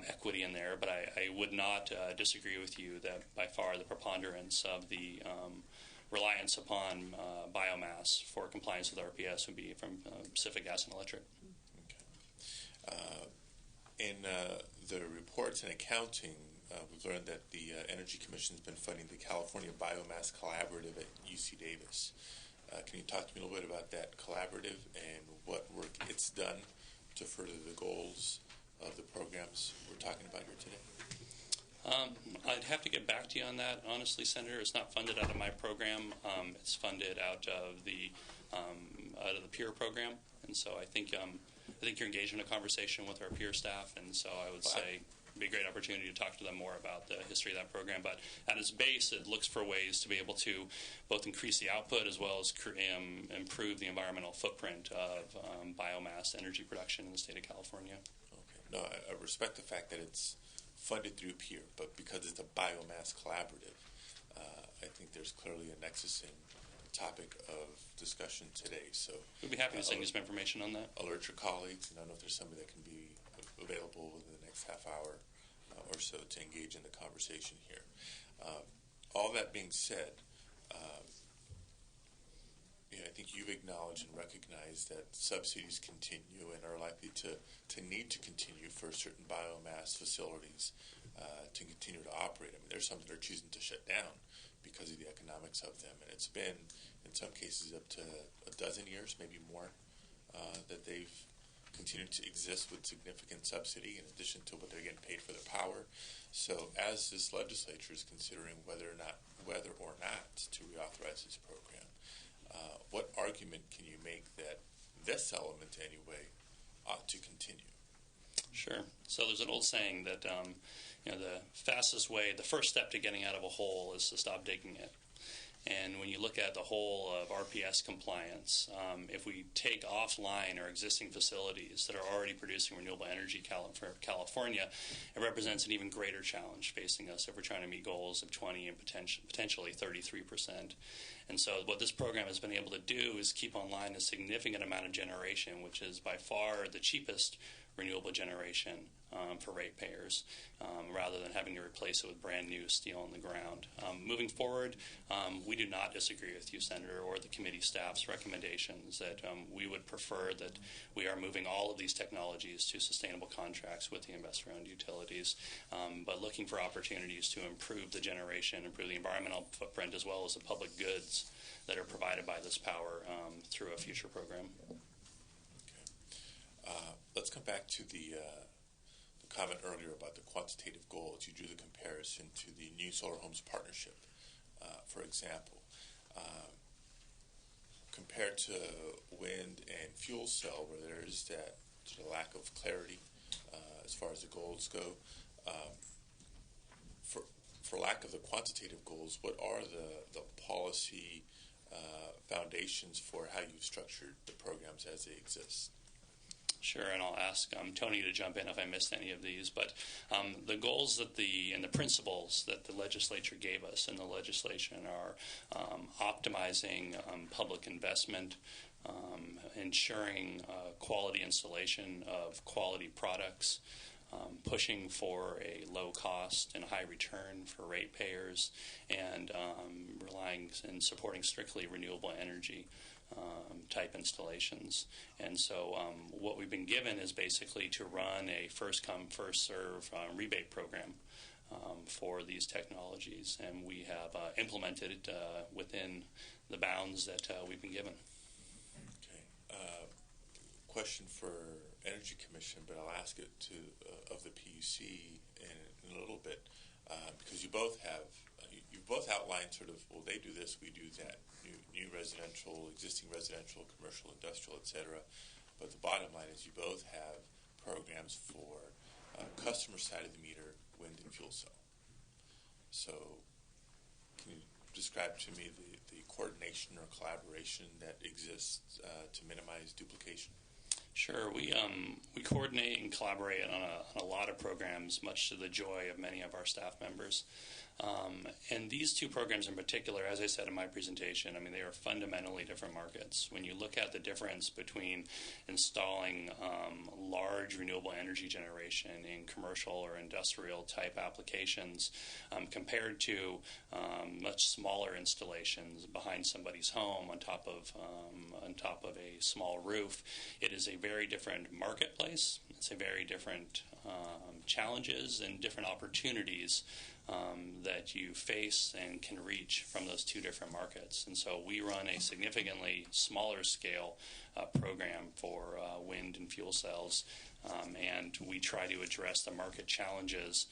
equity in there, but I would not disagree with you that by far the preponderance of the reliance upon biomass for compliance with RPS would be from Pacific Gas and Electric. Okay. In the reports and accounting, we've learned that the Energy Commission has been funding the California Biomass Collaborative at UC Davis. Can you talk to me a little bit about that collaborative and what work it's done to further the goals of the programs we're talking about here today? I'd have to get back to you on that. Honestly, Senator, it's not funded out of my program. It's funded out of the peer program, and so I think you're engaged in a conversation with our peer staff, and so I would say it'd be a great opportunity to talk to them more about the history of that program. But at its base, it looks for ways to be able to both increase the output as well as improve the environmental footprint of biomass energy production in the state of California. Okay. No, I respect the fact that it's funded through peer, but because it's a biomass collaborative, I think there's clearly a nexus in topic of discussion today. So we'd be happy to send you some information on that. Alert your colleagues, and I don't know if there's somebody that can be available within the next half hour or so to engage in the conversation here. All that being said, I think you've acknowledged and recognized that subsidies continue and are likely to need to continue for certain biomass facilities to continue to operate. I mean, there's some that are choosing to shut down because of the economics of them, and it's been, in some cases, up to a dozen years, maybe more, that they've continued to exist with significant subsidy in addition to what they're getting paid for their power. So as this legislature is considering whether or not to reauthorize this program, what argument can you make that this element anyway ought to continue? Sure. So there's an old saying that the fastest way, the first step to getting out of a hole is to stop digging it. And when you look at the whole of RPS compliance, if we take offline our existing facilities that are already producing renewable energy for California, it represents an even greater challenge facing us if we're trying to meet goals of 20 and potentially 33%. And so what this program has been able to do is keep online a significant amount of generation, which is by far the cheapest renewable generation for ratepayers, rather than having to replace it with brand new steel on the ground. Moving forward, we do not disagree with you, Senator, or the committee staff's recommendations that we would prefer that we are moving all of these technologies to sustainable contracts with the investor-owned utilities, but looking for opportunities to improve the generation, improve the environmental footprint, as well as the public goods that are provided by this power through a future program. Let's come back to the comment earlier about the quantitative goals. You drew the comparison to the New Solar Homes Partnership, for example. Compared to wind and fuel cell, where there is that sort of lack of clarity as far as the goals go, for lack of the quantitative goals, what are the policy foundations for how you've structured the programs as they exist? Sure, and I'll ask Tony to jump in if I missed any of these. But the goals and the principles that the legislature gave us in the legislation are optimizing public investment, ensuring quality installation of quality products, pushing for a low cost and high return for ratepayers, and relying and supporting strictly renewable energy type installations. And so what we've been given is basically to run a first-come, first-serve rebate program for these technologies, and we have implemented it within the bounds that we've been given. Okay. Question for Energy Commission, but I'll ask it to of the PUC in a little bit, because you both outlined sort of, well, they do this, we do that, new residential, existing residential, commercial, industrial, etc. But the bottom line is you both have programs for customer side of the meter, wind and fuel cell. So can you describe to me the coordination or collaboration that exists to minimize duplication? Sure. We coordinate and collaborate on a lot of programs, much to the joy of many of our staff members. And these two programs in particular, as I said in my presentation, I mean, they are fundamentally different markets. When you look at the difference between installing large renewable energy generation in commercial or industrial type applications compared to much smaller installations behind somebody's home on top of a small roof, it is a very different marketplace. It's a very different challenges and different opportunities that you face and can reach from those two different markets. And so we run a significantly smaller scale program for wind and fuel cells, and we try to address the market challenges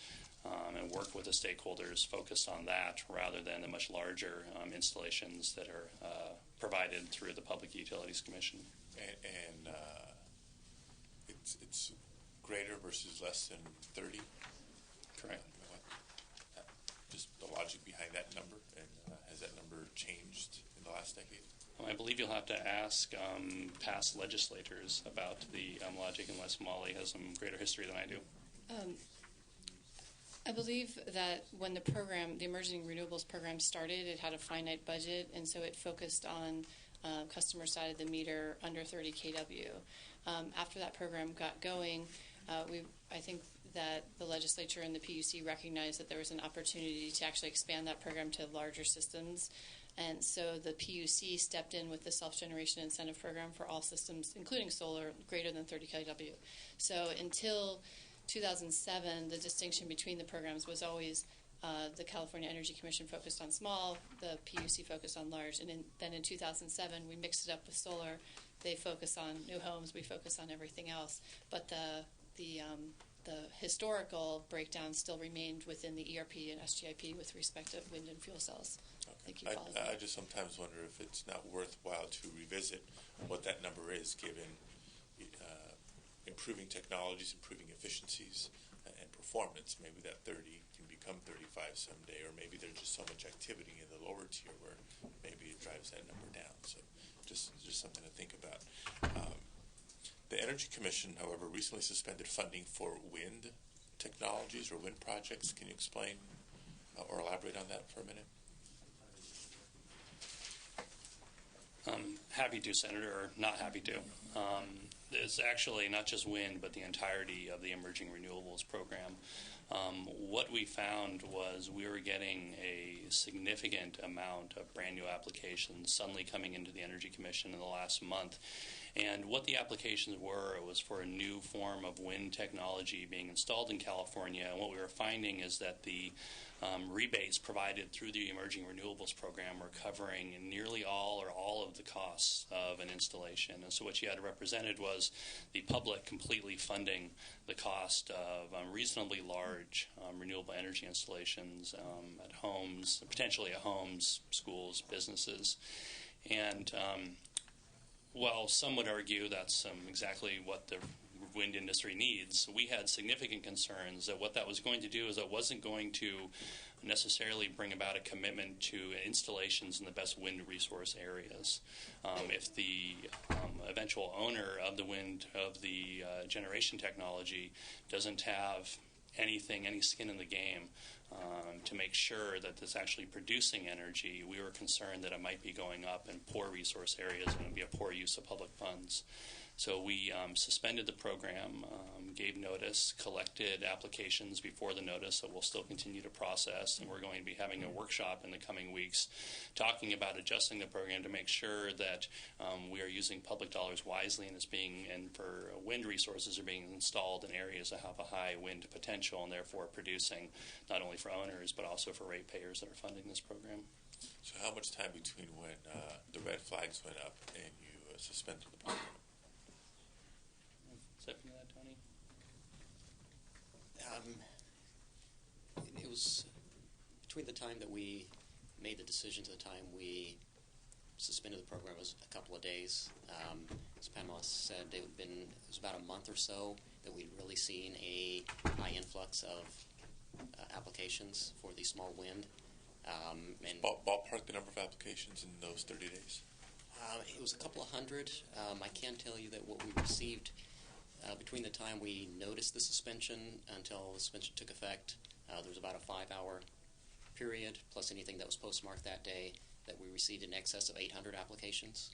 and work with the stakeholders focused on that rather than the much larger installations that are provided through the Public Utilities Commission. And it's greater versus less than 30? Correct. Just the logic behind that number, and has that number changed in the last decade? Well, I believe you'll have to ask past legislators about the logic, unless Molly has some greater history than I do. I believe that when the Emerging Renewables Program started, it had a finite budget, and so it focused on customer side of the meter under 30 kW. After that program got going, I think that the legislature and the PUC recognized that there was an opportunity to actually expand that program to larger systems. And so the PUC stepped in with the self-generation incentive program for all systems, including solar, greater than 30 kW. So until 2007, the distinction between the programs was always the California Energy Commission focused on small, the PUC focused on large, and then in 2007 we mixed it up with solar. They focus on new homes, we focus on everything else, but the historical breakdown still remained within the ERP and SGIP with respect to wind and fuel cells. Okay. I just sometimes wonder if it's not worthwhile to revisit what that number is, given improving technologies, improving efficiencies, and performance. Maybe that 30 can become 35 someday, or maybe there's just so much activity in the lower tier where maybe it drives that number down. So just something to think about. The Energy Commission, however, recently suspended funding for wind technologies or wind projects. Can you explain or elaborate on that for a minute? Happy to, Senator, or not happy to. It's actually not just wind, but the entirety of the Emerging Renewables Program. What we found was we were getting a significant amount of brand new applications suddenly coming into the Energy Commission in the last month. And what the applications were, it was for a new form of wind technology being installed in California. And what we were finding is that the rebates provided through the Emerging Renewables Program were covering nearly all or all of the costs of an installation. And so what you had represented was the public completely funding the cost of reasonably large renewable energy installations at homes, potentially at homes, schools, businesses. And while some would argue that's exactly what the wind industry needs, we had significant concerns that what that was going to do is it wasn't going to necessarily bring about a commitment to installations in the best wind resource areas. If the eventual owner of the wind, of the generation technology doesn't have any skin in the game to make sure that it's actually producing energy, we were concerned that it might be going up in poor resource areas and it would be a poor use of public funds. So we suspended the program, gave notice, collected applications before the notice that we'll still continue to process, and we're going to be having a workshop in the coming weeks talking about adjusting the program to make sure that we are using public dollars wisely and for wind resources are being installed in areas that have a high wind potential and therefore producing not only for owners but also for ratepayers that are funding this program. So how much time between when the red flags went up and you suspended the program? Accepting that, Tony? It was between the time that we made the decision to the time we suspended the program was a couple of days. As Pamela said, it was about a month or so that we'd really seen a high influx of applications for the small wind. And Ballpark the number of applications in those 30 days? it was a couple of hundred. I can tell you that what we received between the time we noticed the suspension until the suspension took effect, there was about a 5-hour period, plus anything that was postmarked that day, that we received in excess of 800 applications.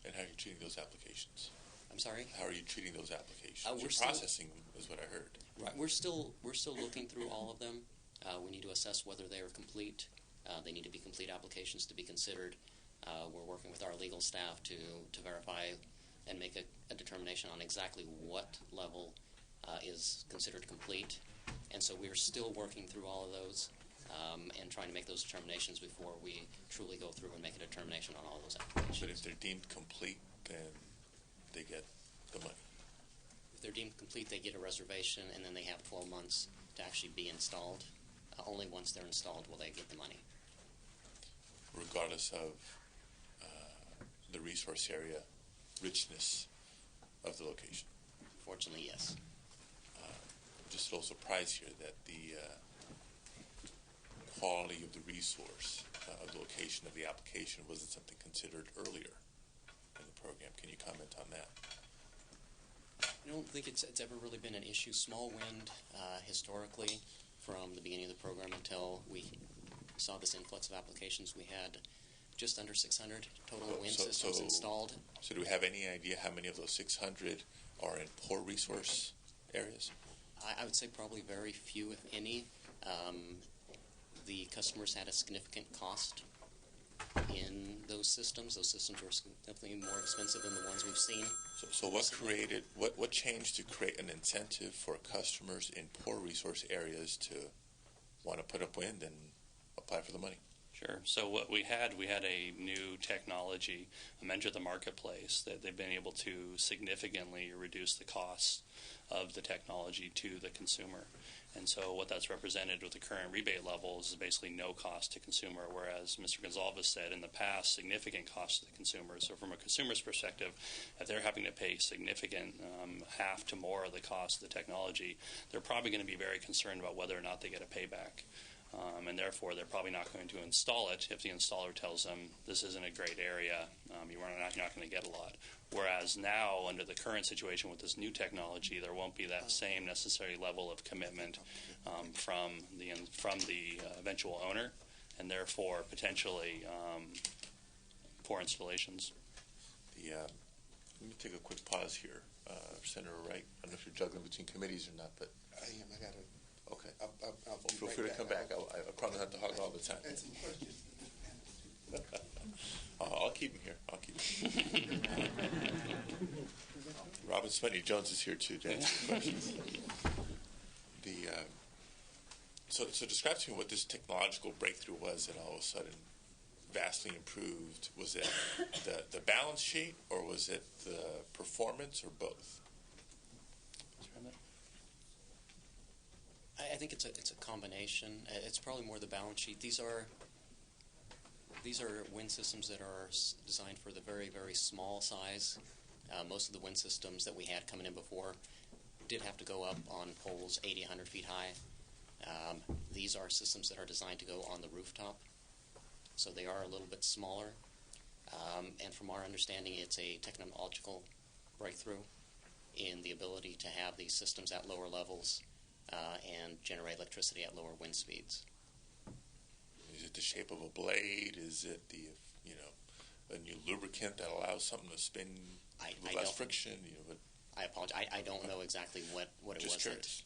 And how are you treating those applications? I'm sorry? How are you treating those applications? We're You're still- processing them, is what I heard. Right. We're still looking through all of them. We need to assess whether they are complete. They need to be complete applications to be considered. We're working with our legal staff to verify and make a determination on exactly what level is considered complete. And so we're still working through all of those and trying to make those determinations before we truly go through and make a determination on all of those applications. But if they're deemed complete, then they get the money. If they're deemed complete, they get a reservation, and then they have 12 months to actually be installed. Only once they're installed will they get the money. Regardless of the resource area richness of the location. Fortunately, yes. I'm just a little surprised here that the quality of the resource, of the location of the application wasn't something considered earlier in the program. Can you comment on that? I don't think it's ever really been an issue. Small wind, historically, from the beginning of the program until we saw this influx of applications, we had just under 600 total wind systems installed. So do we have any idea how many of those 600 are in poor resource areas? I would say probably very few, if any. The customers had a significant cost in those systems. Those systems were significantly more expensive than the ones we've seen. So what changed to create an incentive for customers in poor resource areas to want to put up wind and apply for the money? Sure. So what we had a new technology enter the marketplace that they've been able to significantly reduce the cost of the technology to the consumer. And so what that's represented with the current rebate levels is basically no cost to consumer, whereas Mr. Gonzalez said in the past, significant cost to the consumer. So from a consumer's perspective, if they're having to pay significant half to more of the cost of the technology, they're probably going to be very concerned about whether or not they get a payback. And therefore, they're probably not going to install it if the installer tells them this isn't a great area, you're not going to get a lot. Whereas now, under the current situation with this new technology, there won't be that same necessary level of commitment from the eventual owner, and therefore potentially poor installations. Let me take a quick pause here. Senator Wright, I don't know if you're juggling between committees or not, but I am. I got to. okay. I'll be Feel right free to back. come back. I promise not to hog all the time. And some questions. I'll keep him here. I'll keep him. Robin Smitty Jones is here too to answer your questions. So describe to me what this technological breakthrough was that all of a sudden vastly improved. Was it the balance sheet, or was it the performance, or both? I think it's a combination. It's probably more the balance sheet. These are wind systems that are designed for the very, very small size. Most of the wind systems that we had coming in before did have to go up on poles 80, 100 feet high. These are systems that are designed to go on the rooftop, so they are a little bit smaller. And from our understanding, it's a technological breakthrough in the ability to have these systems at lower levels and generate electricity at lower wind speeds. Is it the shape of a blade? Is it a new lubricant that allows something to spin with less friction? I apologize. I don't know exactly what it Just was curious,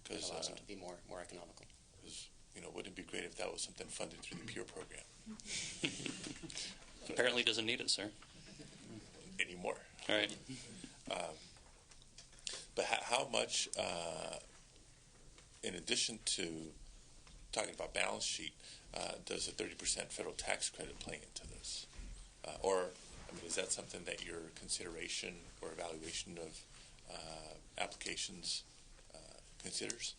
that allows them to be more economical. Because wouldn't it be great if that was something funded through the PURE program Apparently doesn't need it, sir. anymore? All right. But how much, in addition to talking about balance sheet, does a 30% federal tax credit play into this? Is that something that your consideration or evaluation of applications considers?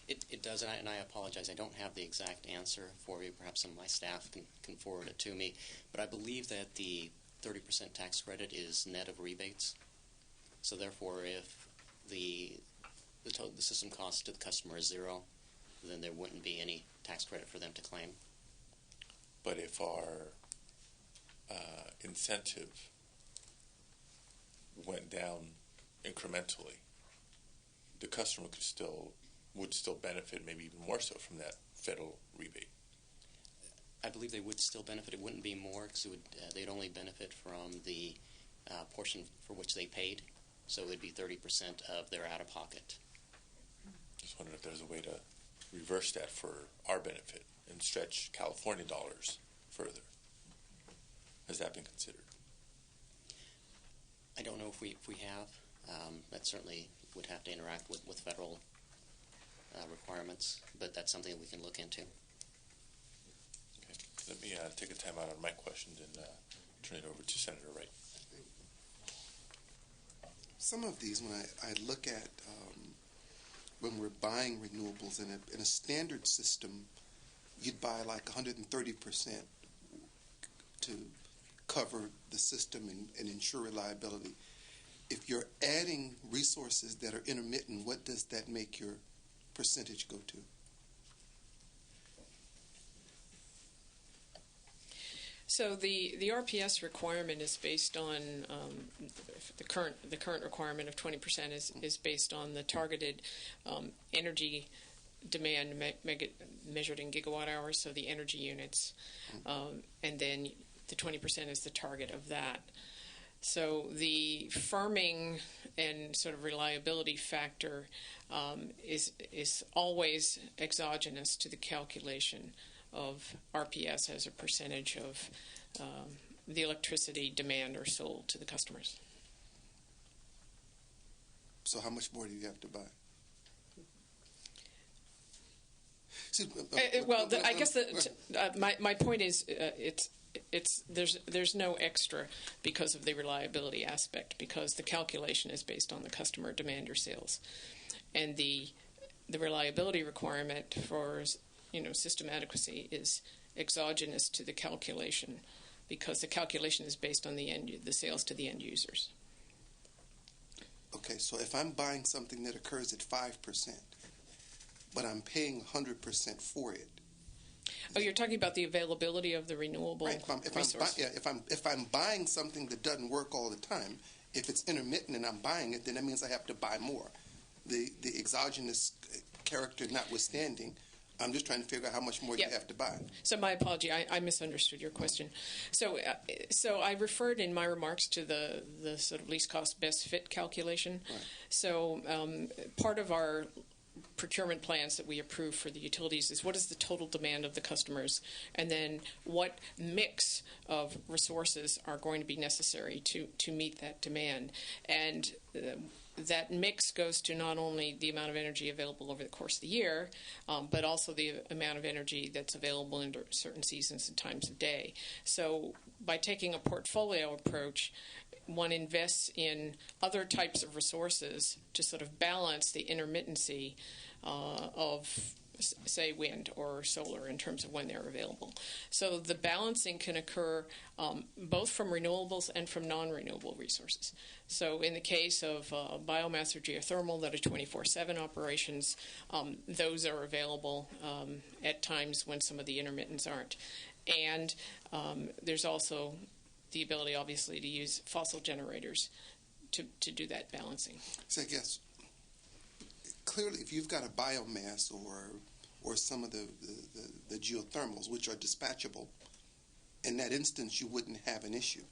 It does, and I apologize. I don't have the exact answer for you. Perhaps some of my staff can forward it to me. But I believe that the 30% tax credit is net of rebates. So therefore, if the system cost to the customer is zero, then there wouldn't be any tax credit for them to claim. But if our incentive went down incrementally, the customer would still benefit, maybe even more so, from that federal rebate. I believe they would still benefit. It wouldn't be more because they'd only benefit from the portion for which they paid. So it would be 30% of their out-of-pocket. Just wondering if there's a way to reverse that for our benefit and stretch California dollars further. Has that been considered? I don't know if we have. That certainly would have to interact with federal requirements, but that's something that we can look into. Okay. Let me take a time out on my questions and turn it over to Senator Wright. Some of these, when I look at when we're buying renewables in a standard system, you'd buy like 130% to cover the system and ensure reliability. If you're adding resources that are intermittent, what does that make your percentage go to? So the RPS requirement is based on the current requirement of 20% is based on the targeted energy demand measured in gigawatt hours, so the energy units, and then the 20% is the target of that. So the firming and sort of reliability factor is always exogenous to the calculation of RPS as a percentage of the electricity demand or sold to the customers. So how much more do you have to buy? I guess my point is there's no extra because of the reliability aspect, because the calculation is based on the customer demand or sales, and the reliability requirement for system adequacy is exogenous to the calculation, because the calculation is based on the sales to the end users. Okay, so if I'm buying something that occurs at 5%, but I'm paying 100% for it. Oh, you're talking about the availability of the renewable resource. If I'm buying something that doesn't work all the time, if it's intermittent and I'm buying it, then that means I have to buy more. The exogenous character notwithstanding, I'm just trying to figure out how much more you have to buy. So my apology, I misunderstood your question. So I referred in my remarks to the sort of least cost best fit calculation. Right. So part of our procurement plans that we approve for the utilities is what is the total demand of the customers, and then what mix of resources are going to be necessary to meet that demand. And that mix goes to not only the amount of energy available over the course of the year, but also the amount of energy that's available in certain seasons and times of day. So by taking a portfolio approach, one invests in other types of resources to sort of balance the intermittency of, say, wind or solar in terms of when they're available. So the balancing can occur both from renewables and from non-renewable resources. So in the case of biomass or geothermal that are 24/7 operations, those are available at times when some of the intermittents aren't. And there's also the ability, obviously, to use fossil generators to do that balancing. So I guess, clearly, if you've got a biomass or some of the geothermals, which are dispatchable, in that instance, you wouldn't have an issue.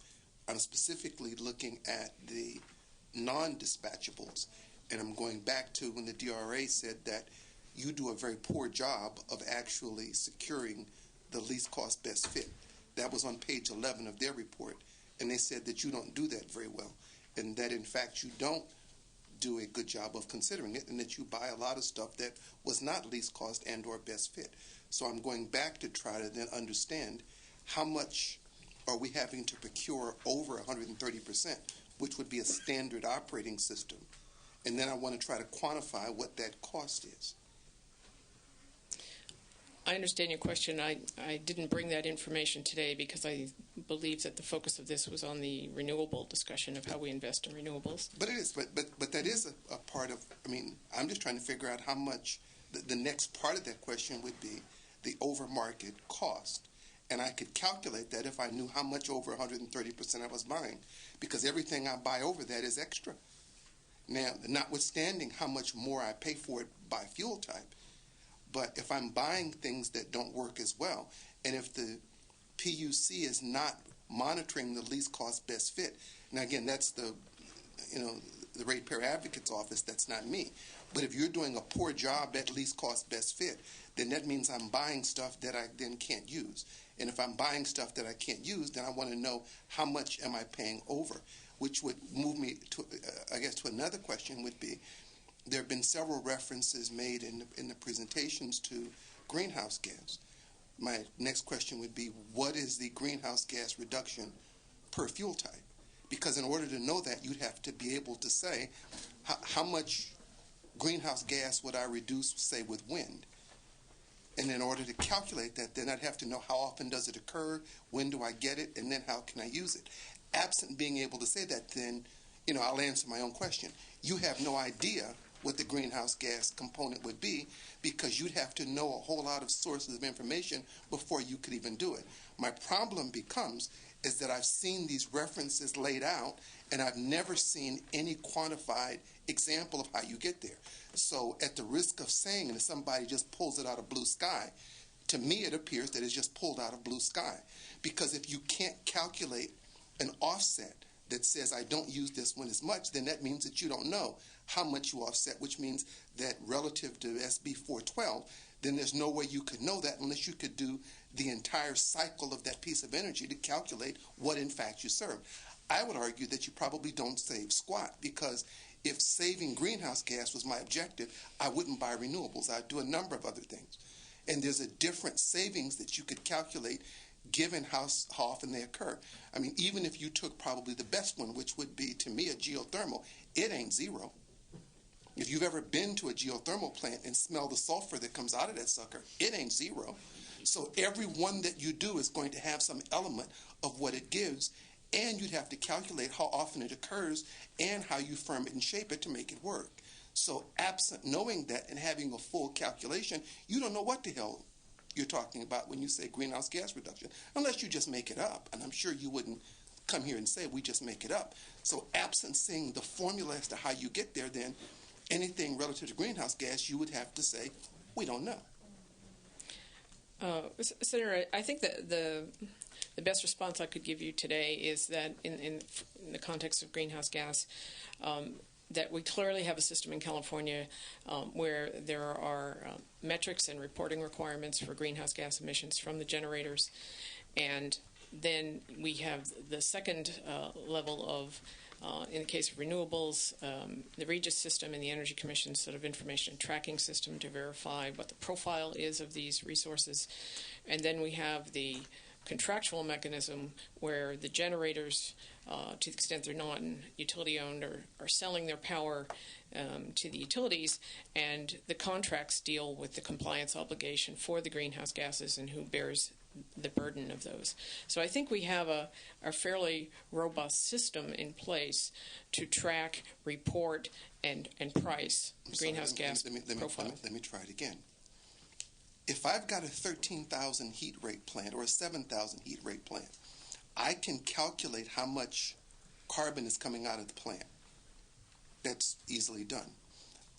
I'm specifically looking at the non-dispatchables, and I'm going back to when the DRA said that you do a very poor job of actually securing the least cost best fit. That was on page 11 of their report, and they said that you don't do that very well, and that, in fact, you don't do a good job of considering it, and that you buy a lot of stuff that was not least cost and or best fit. So I'm going back to try to then understand how much are we having to procure over 130%, which would be a standard operating system, and then I want to try to quantify what that cost is. I understand your question. I didn't bring that information today because I believe that the focus of this was on the renewable discussion of how we invest in renewables. But it is. But that is a part of, I mean, I'm just trying to figure out how much, the next part of that question would be the over-market cost. And I could calculate that if I knew how much over 130% I was buying, because everything I buy over that is extra. Now, notwithstanding how much more I pay for it by fuel type, but if I'm buying things that don't work as well, and if the PUC is not monitoring the least cost best fit, now again, that's the ratepayer advocate's office, that's not me. But if you're doing a poor job at least cost best fit, then that means I'm buying stuff that I then can't use. And if I'm buying stuff that I can't use, then I want to know how much am I paying over, which would move me to, to another question would be, there have been several references made in the presentations to greenhouse gas. My next question would be, what is the greenhouse gas reduction per fuel type? Because in order to know that, you'd have to be able to say, how much greenhouse gas would I reduce, say, with wind? And in order to calculate that, then I'd have to know how often does it occur, when do I get it, and then how can I use it? Absent being able to say that, then, I'll answer my own question. You have no idea what the greenhouse gas component would be, because you'd have to know a whole lot of sources of information before you could even do it. My problem becomes is that I've seen these references laid out, and I've never seen any quantified example of how you get there. So at the risk of saying that somebody just pulls it out of blue sky, to me it appears that it's just pulled out of blue sky. Because if you can't calculate an offset that says I don't use this one as much, then that means that you don't know how much you offset, which means that relative to SB 412, then there's no way you could know that unless you could do the entire cycle of that piece of energy to calculate what in fact you serve. I would argue that you probably don't save squat, because if saving greenhouse gas was my objective, I wouldn't buy renewables. I'd do a number of other things. And there's a different savings that you could calculate given how often they occur. I mean, even if you took probably the best one, which would be, to me, a geothermal, it ain't zero. If you've ever been to a geothermal plant and smelled the sulfur that comes out of that sucker, it ain't zero. So every one that you do is going to have some element of what it gives, and you'd have to calculate how often it occurs and how you firm it and shape it to make it work. So absent knowing that and having a full calculation, you don't know what the hell you're talking about when you say greenhouse gas reduction, unless you just make it up. And I'm sure you wouldn't come here and say we just make it up. So absent seeing the formula as to how you get there, then anything relative to greenhouse gas, you would have to say, we don't know. Senator, I think that the best response I could give you today is that in the context of greenhouse gas, that we clearly have a system in California where there are metrics and reporting requirements for greenhouse gas emissions from the generators. And then we have the second level of, in the case of renewables, the REGIS system and the Energy Commission sort of information tracking system to verify what the profile is of these resources. And then we have the contractual mechanism where the generators, to the extent they're not utility-owned, are selling their power to the utilities, and the contracts deal with the compliance obligation for the greenhouse gases and who bears the burden of those. So I think we have a fairly robust system in place to track, report, and price greenhouse gas profile. Let me try it again. If I've got a 13,000 heat rate plant or a 7,000 heat rate plant, I can calculate how much carbon is coming out of the plant. That's easily done.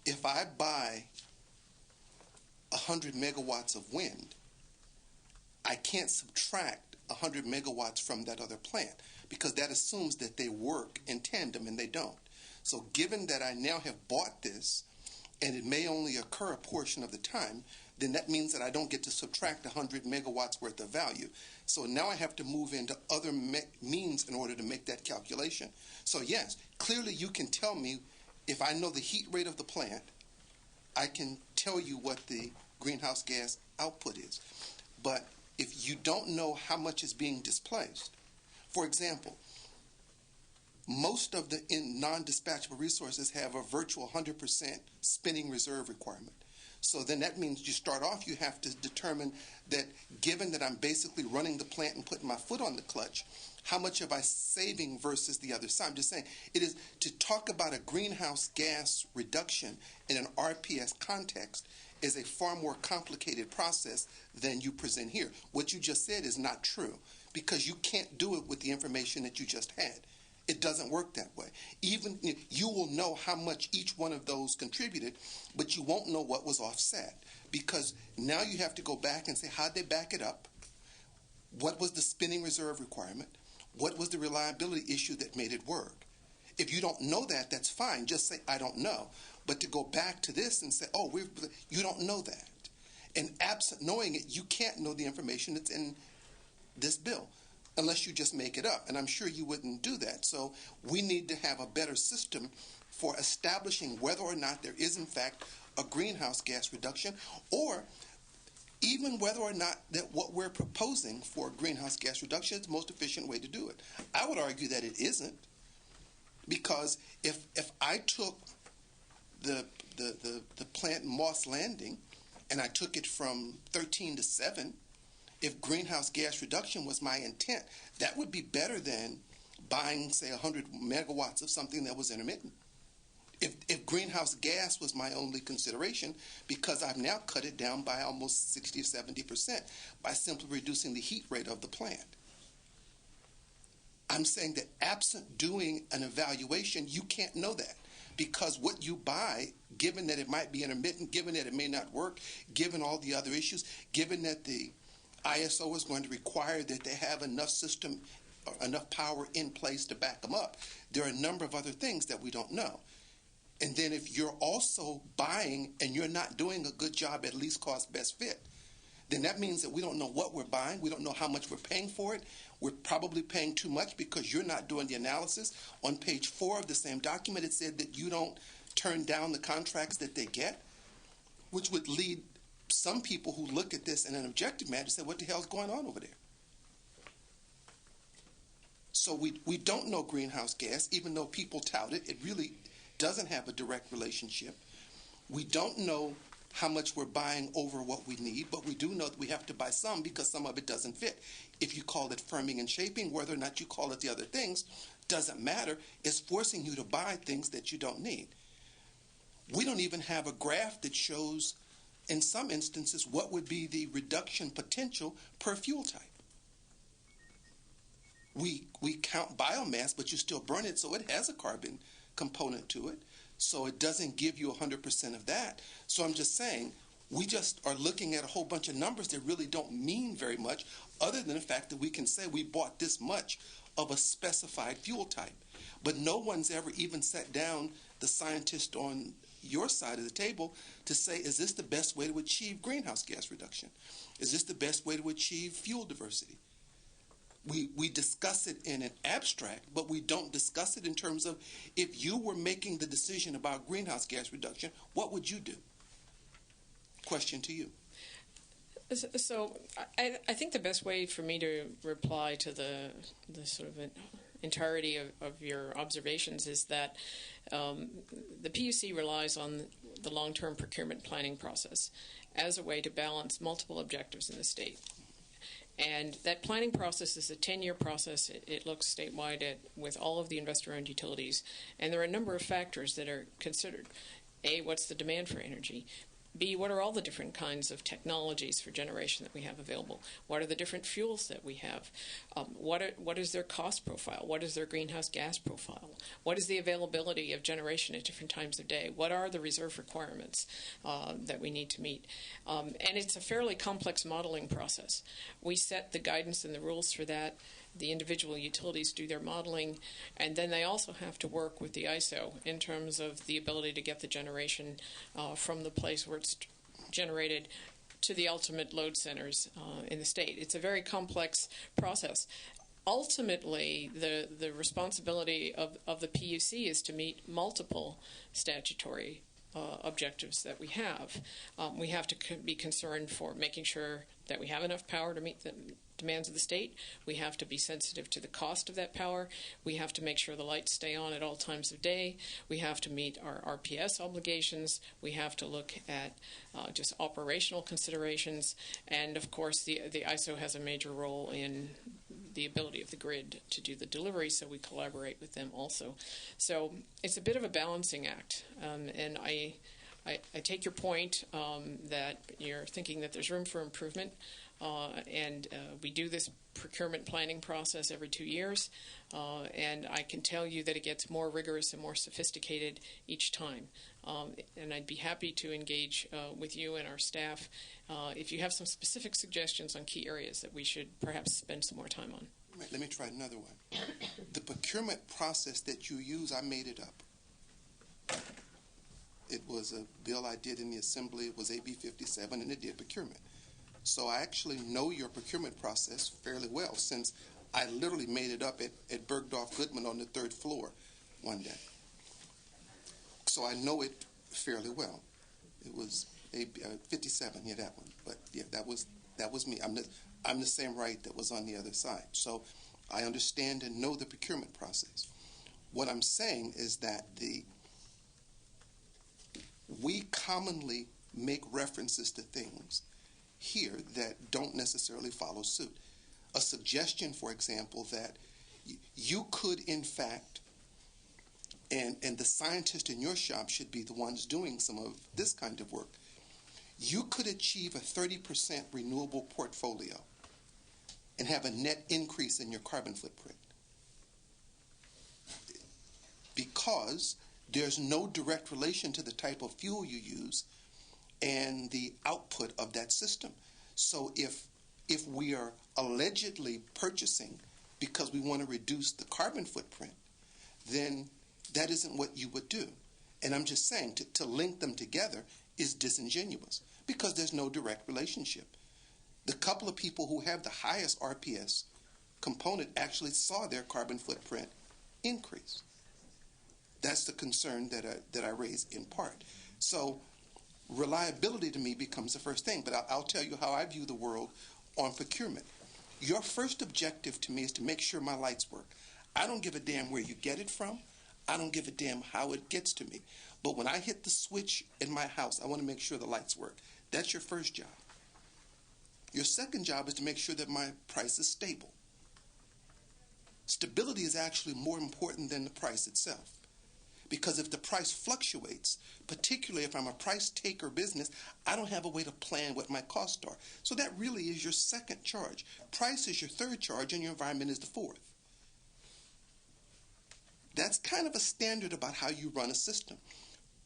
If I buy 100 megawatts of wind, I can't subtract 100 megawatts from that other plant, because that assumes that they work in tandem, and they don't. So given that I now have bought this, and it may only occur a portion of the time, then that means that I don't get to subtract 100 megawatts worth of value. So now I have to move into other means in order to make that calculation. So yes, clearly you can tell me, if I know the heat rate of the plant, I can tell you what the greenhouse gas output is. But if you don't know how much is being displaced, for example, most of the non-dispatchable resources have a virtual 100% spinning reserve requirement. So then that means you start off, you have to determine that given that I'm basically running the plant and putting my foot on the clutch, how much am I saving versus the other side. I'm just saying, it is to talk about a greenhouse gas reduction in an RPS context is a far more complicated process than you present here. What you just said is not true, because you can't do it with the information that you just had. It doesn't work that way. Even you will know how much each one of those contributed, but you won't know what was offset, because now you have to go back and say, how'd they back it up? What was the spinning reserve requirement? What was the reliability issue that made it work? If you don't know that, that's fine. Just say, I don't know. But to go back to this and say, oh, you don't know that. And absent knowing it, you can't know the information that's in this bill unless you just make it up. And I'm sure you wouldn't do that. So we need to have a better system for establishing whether or not there is, in fact, a greenhouse gas reduction, or even whether or not that what we're proposing for greenhouse gas reduction is the most efficient way to do it. I would argue that it isn't, because if I took the plant in Moss Landing and I took it from 13 to 7, if greenhouse gas reduction was my intent, that would be better than buying, say, 100 megawatts of something that was intermittent. If greenhouse gas was my only consideration, because I've now cut it down by almost 60 or 70% by simply reducing the heat rate of the plant. I'm saying that absent doing an evaluation, you can't know that, because what you buy, given that it might be intermittent, given that it may not work, given all the other issues, given that the ISO is going to require that they have enough power in place to back them up, there are a number of other things that we don't know. And then if you're also buying and you're not doing a good job at least cost best fit, then that means that we don't know what we're buying. We don't know how much we're paying for it. We're probably paying too much because you're not doing the analysis. On page 4 of the same document, it said that you don't turn down the contracts that they get, which would lead some people who look at this in an objective manner to say, what the hell's going on over there? So we don't know greenhouse gas, even though people tout it. It really doesn't have a direct relationship. We don't know how much we're buying over what we need, but we do know that we have to buy some because some of it doesn't fit. If you call it firming and shaping, whether or not you call it the other things, doesn't matter. It's forcing you to buy things that you don't need. We don't even have a graph that shows, in some instances, what would be the reduction potential per fuel type. We count biomass, but you still burn it, so it has a carbon component to it. So it doesn't give you 100% of that. So I'm just saying, we just are looking at a whole bunch of numbers that really don't mean very much, other than the fact that we can say we bought this much of a specified fuel type. But no one's ever even sat down, the scientist on your side of the table, to say, is this the best way to achieve greenhouse gas reduction? Is this the best way to achieve fuel diversity? We discuss it in an abstract, but we don't discuss it in terms of, if you were making the decision about greenhouse gas reduction, what would you do? Question to you. So I think the best way for me to reply to the sort of entirety of your observations is that the PUC relies on the long-term procurement planning process as a way to balance multiple objectives in the state. And that planning process is a 10-year process. It looks statewide with all of the investor-owned utilities. And there are a number of factors that are considered. A, what's the demand for energy? B, what are all the different kinds of technologies for generation that we have available? What are the different fuels that we have? What is their cost profile? What is their greenhouse gas profile? What is the availability of generation at different times of day? What are the reserve requirements that we need to meet? And it's a fairly complex modeling process. We set the guidance and the rules for that. The individual utilities do their modeling, and then they also have to work with the ISO in terms of the ability to get the generation from the place where it's generated to the ultimate load centers in the state. It's a very complex process. Ultimately, the responsibility of the PUC is to meet multiple statutory objectives that we have. We have to be concerned for making sure that we have enough power to meet the demands of the state. We have to be sensitive to the cost of that power. We have to make sure the lights stay on at all times of day. We have to meet our RPS obligations. We have to look at just operational considerations. And, of course, the ISO has a major role in the ability of the grid to do the delivery, so we collaborate with them also. So it's a bit of a balancing act, and I take your point that you're thinking that there's room for improvement, and we do this procurement planning process every 2 years, and I can tell you that it gets more rigorous and more sophisticated each time. And I'd be happy to engage with you and our staff if you have some specific suggestions on key areas that we should perhaps spend some more time on. Let me try another one. The procurement process that you use, I made it up. It was a bill I did in the Assembly. It was AB 57, and it did procurement. So I actually know your procurement process fairly well, since I literally made it up at Bergdorf Goodman on the 3rd floor one day. So I know it fairly well. It was AB 57, yeah, that one. But yeah, that was me. I'm the same right that was on the other side. So I understand and know the procurement process. What I'm saying is that we commonly make references to things here that don't necessarily follow suit. A suggestion, for example, that you could, in fact, and the scientists in your shop should be the ones doing some of this kind of work, you could achieve a 30% renewable portfolio and have a net increase in your carbon footprint, because there's no direct relation to the type of fuel you use and the output of that system. So if we are allegedly purchasing because we want to reduce the carbon footprint, then that isn't what you would do. And I'm just saying to link them together is disingenuous, because there's no direct relationship. The couple of people who have the highest RPS component actually saw their carbon footprint increase. That's the concern that I raise in part. So reliability to me becomes the first thing, but I'll tell you how I view the world on procurement. Your first objective to me is to make sure my lights work. I don't give a damn where you get it from. I don't give a damn how it gets to me. But when I hit the switch in my house, I want to make sure the lights work. That's your first job. Your second job is to make sure that my price is stable. Stability is actually more important than the price itself. Because if the price fluctuates, particularly if I'm a price taker business, I don't have a way to plan what my costs are. So that really is your second charge. Price is your third charge, and your environment is the fourth. That's kind of a standard about how you run a system.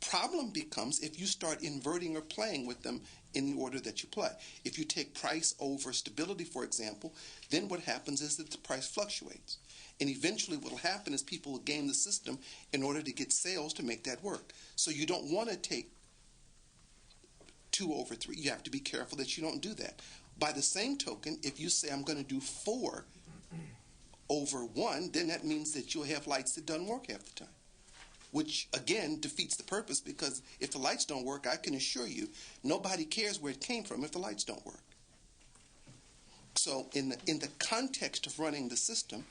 Problem becomes if you start inverting or playing with them in the order that you play. If you take price over stability, for example, then what happens is that the price fluctuates. And eventually what will happen is people will game the system in order to get sales to make that work. So you don't want to take 2 over 3. You have to be careful that you don't do that. By the same token, if you say I'm going to do 4 over 1, then that means that you'll have lights that don't work half the time, which again defeats the purpose, because if the lights don't work, I can assure you nobody cares where it came from if the lights don't work. So in the context of running the system,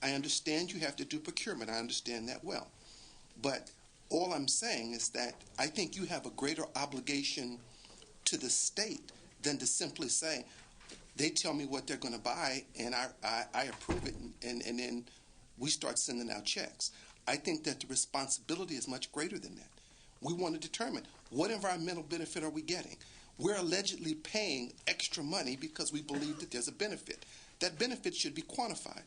I understand you have to do procurement. I understand that well. But all I'm saying is that I think you have a greater obligation to the state than to simply say, they tell me what they're going to buy, and I approve it, and then we start sending out checks. I think that the responsibility is much greater than that. We want to determine what environmental benefit are we getting. We're allegedly paying extra money because we believe that there's a benefit. That benefit should be quantified.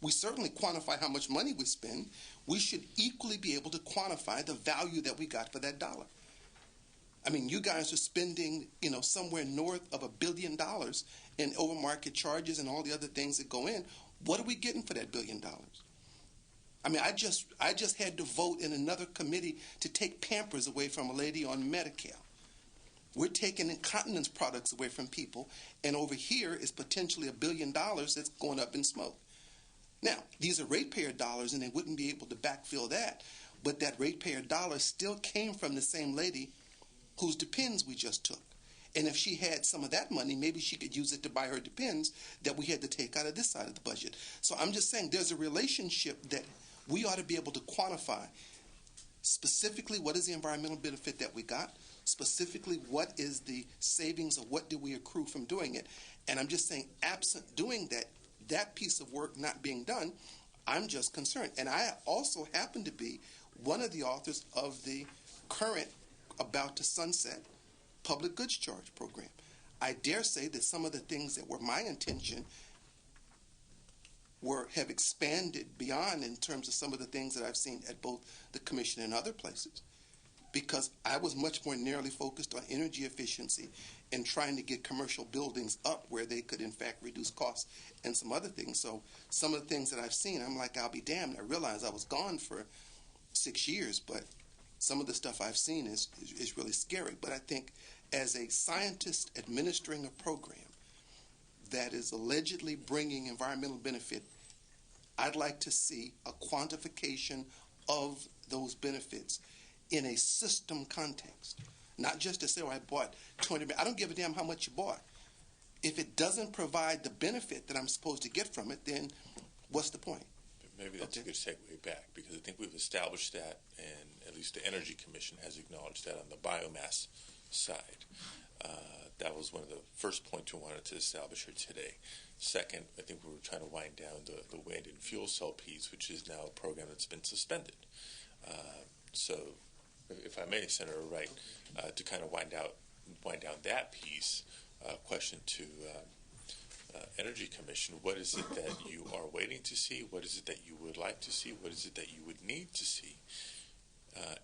We certainly quantify how much money we spend. We should equally be able to quantify the value that we got for that dollar. I mean, you guys are spending, somewhere north of $1 billion in over-market charges and all the other things that go in. What are we getting for that $1 billion? I mean, I just had to vote in another committee to take Pampers away from a lady on Medi-Cal. We're taking incontinence products away from people, and over here is potentially $1 billion that's going up in smoke. Now, these are ratepayer dollars, and they wouldn't be able to backfill that, but that ratepayer dollar still came from the same lady whose Depends we just took. And if she had some of that money, maybe she could use it to buy her Depends that we had to take out of this side of the budget. So I'm just saying there's a relationship that we ought to be able to quantify. Specifically, what is the environmental benefit that we got? Specifically, what is the savings, or what do we accrue from doing it? And I'm just saying, absent doing that, that piece of work not being done, I'm just concerned. And I also happen to be one of the authors of the current about to sunset public goods charge program. I dare say that some of the things that were my intention have expanded beyond in terms of some of the things that I've seen at both the commission and other places, because I was much more narrowly focused on energy efficiency and trying to get commercial buildings up where they could in fact reduce costs and some other things. So some of the things that I've seen, I'm like, I'll be damned. I realize I was gone for 6 years, but some of the stuff I've seen is really scary. But I think as a scientist administering a program that is allegedly bringing environmental benefit, I'd like to see a quantification of those benefits in a system context. Not just to say, oh, I bought 20 million. I don't give a damn how much you bought. If it doesn't provide the benefit that I'm supposed to get from it, then what's the point? Maybe that's a good segue back, because I think we've established that, and at least the Energy Commission has acknowledged that on the biomass side. That was one of the first points we wanted to establish here today. Second, I think we were trying to wind down the wind and fuel cell piece, which is now a program that's been suspended. So, if I may, Senator Wright, to kind of wind down that piece, question to Energy Commission: what is it that you are waiting to see? What is it that you would like to see? What is it that you would need to see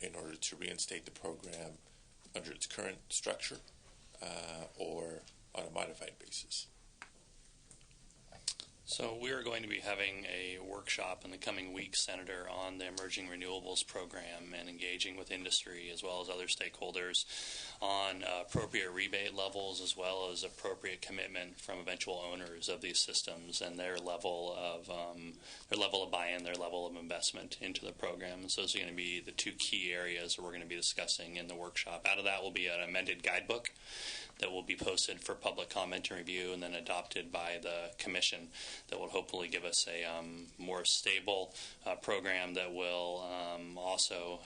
in order to reinstate the program under its current structure or on a modified basis? So we are going to be having a workshop in the coming weeks, Senator, on the Emerging Renewables Program and engaging with industry as well as other stakeholders on appropriate rebate levels as well as appropriate commitment from eventual owners of these systems and their level of buy-in, their level of investment into the program. So those are going to be the two key areas that we're going to be discussing in the workshop. Out of that will be an amended guidebook that will be posted for public comment and review and then adopted by the Commission that will hopefully give us a more stable program that will also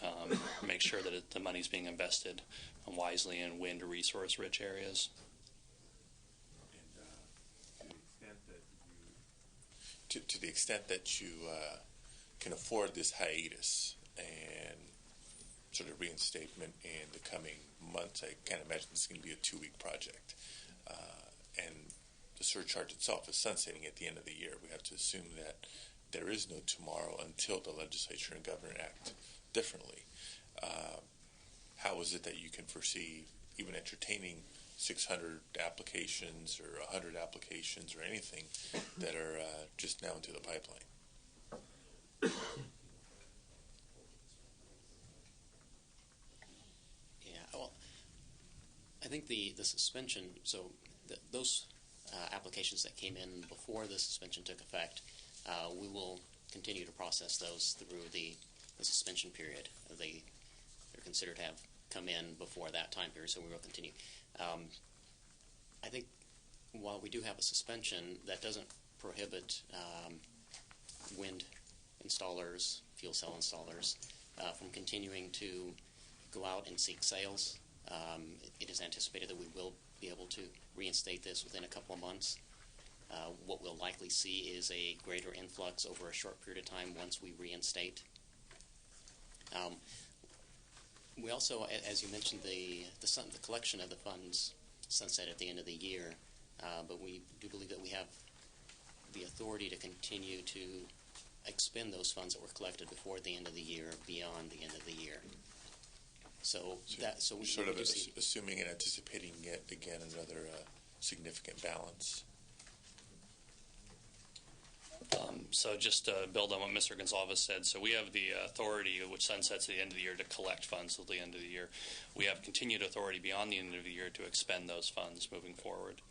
make sure that the money is being invested wisely in wind resource-rich areas. And to the extent that you can afford this hiatus and sort of reinstatement in the coming months, I can't imagine this is going to be a 2-week project. And the surcharge itself is sunsetting at the end of the year. We have to assume that there is no tomorrow until the legislature and governor act differently. How is it that you can foresee even entertaining 600 applications or 100 applications or anything that are just now into the pipeline? I think the suspension, so those applications that came in before the suspension took effect, we will continue to process those through the suspension period. They're considered to have come in before that time period, so we will continue. I think while we do have a suspension, that doesn't prohibit wind installers, fuel cell installers, from continuing to go out and seek sales. It is anticipated that we will be able to reinstate this within a couple of months. What we'll likely see is a greater influx over a short period of time once we reinstate. We also, as you mentioned, the collection of the funds sunset at the end of the year, but we do believe that we have the authority to continue to expend those funds that were collected before the end of the year beyond the end of the year. So we sort of assuming and anticipating yet again another significant balance. So just to build on what Mr. Gonsalves said, so we have the authority, which sunsets at the end of the year, to collect funds at the end of the year. We have continued authority beyond the end of the year to expend those funds moving forward.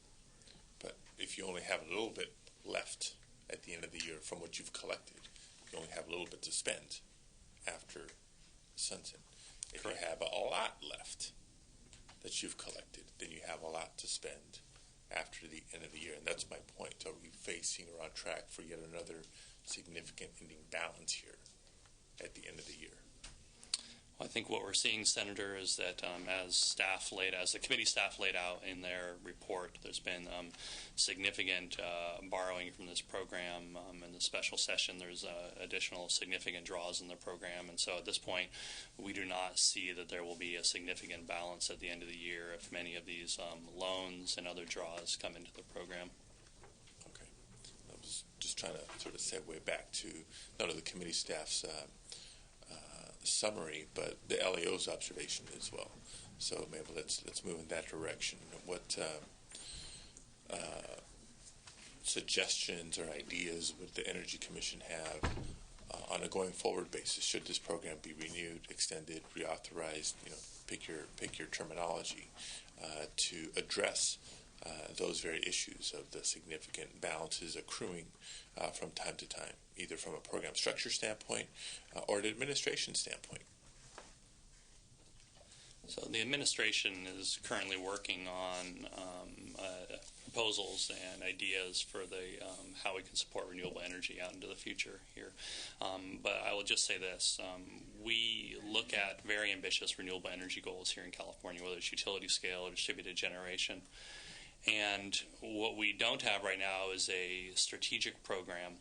But if you only have a little bit left at the end of the year from what you've collected, you only have a little bit to spend after sunset. If you have a lot left that you've collected, then you have a lot to spend after the end of the year. And that's my point. Are we facing or on track for yet another significant ending balance here at the end of the year? I think what we're seeing, Senator, is that as the committee staff laid out in their report, there's been significant borrowing from this program. In the special session, there's additional significant draws in the program. And so at this point, we do not see that there will be a significant balance at the end of the year if many of these loans and other draws come into the program. Okay. I was just trying to sort of segue back to not only the committee staff's summary, but the LAO's observation as well. So maybe let's move in that direction. What suggestions or ideas would the Energy Commission have on a going forward basis? Should this program be renewed, extended, reauthorized? Pick your terminology to address those very issues of the significant balances accruing from time to time, either from a program structure standpoint or an administration standpoint. So the administration is currently working on proposals and ideas for the how we can support renewable energy out into the future here. But I will just say this. We look at very ambitious renewable energy goals here in California, whether it's utility scale or distributed generation. And what we don't have right now is a strategic program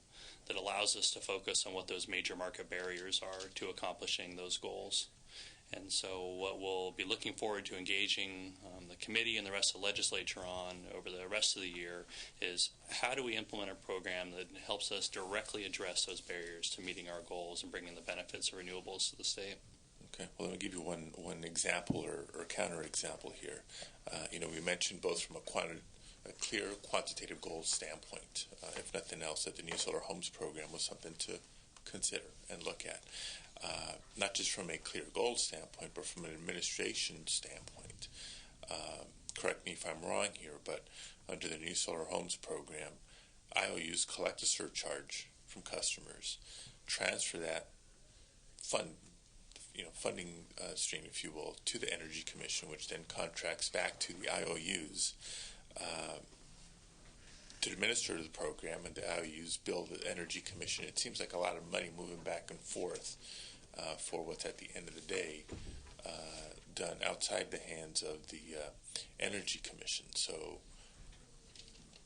that allows us to focus on what those major market barriers are to accomplishing those goals. And so what we'll be looking forward to engaging the committee and the rest of the legislature on over the rest of the year is how do we implement a program that helps us directly address those barriers to meeting our goals and bringing the benefits of renewables to the state. Okay. Well, let me give you one example or counter example here. We mentioned both from a clear quantitative goals standpoint, if nothing else, that the New Solar Homes program was something to consider and look at. Not just from a clear goals standpoint, but from an administration standpoint. Correct me if I'm wrong here, but under the New Solar Homes program, IOUs collect a surcharge from customers, transfer that funding stream, if you will, to the Energy Commission, which then contracts back to the IOUs to administer the program, and the IOUs bill the Energy Commission. It seems like a lot of money moving back and forth for what's at the end of the day done outside the hands of the Energy Commission. So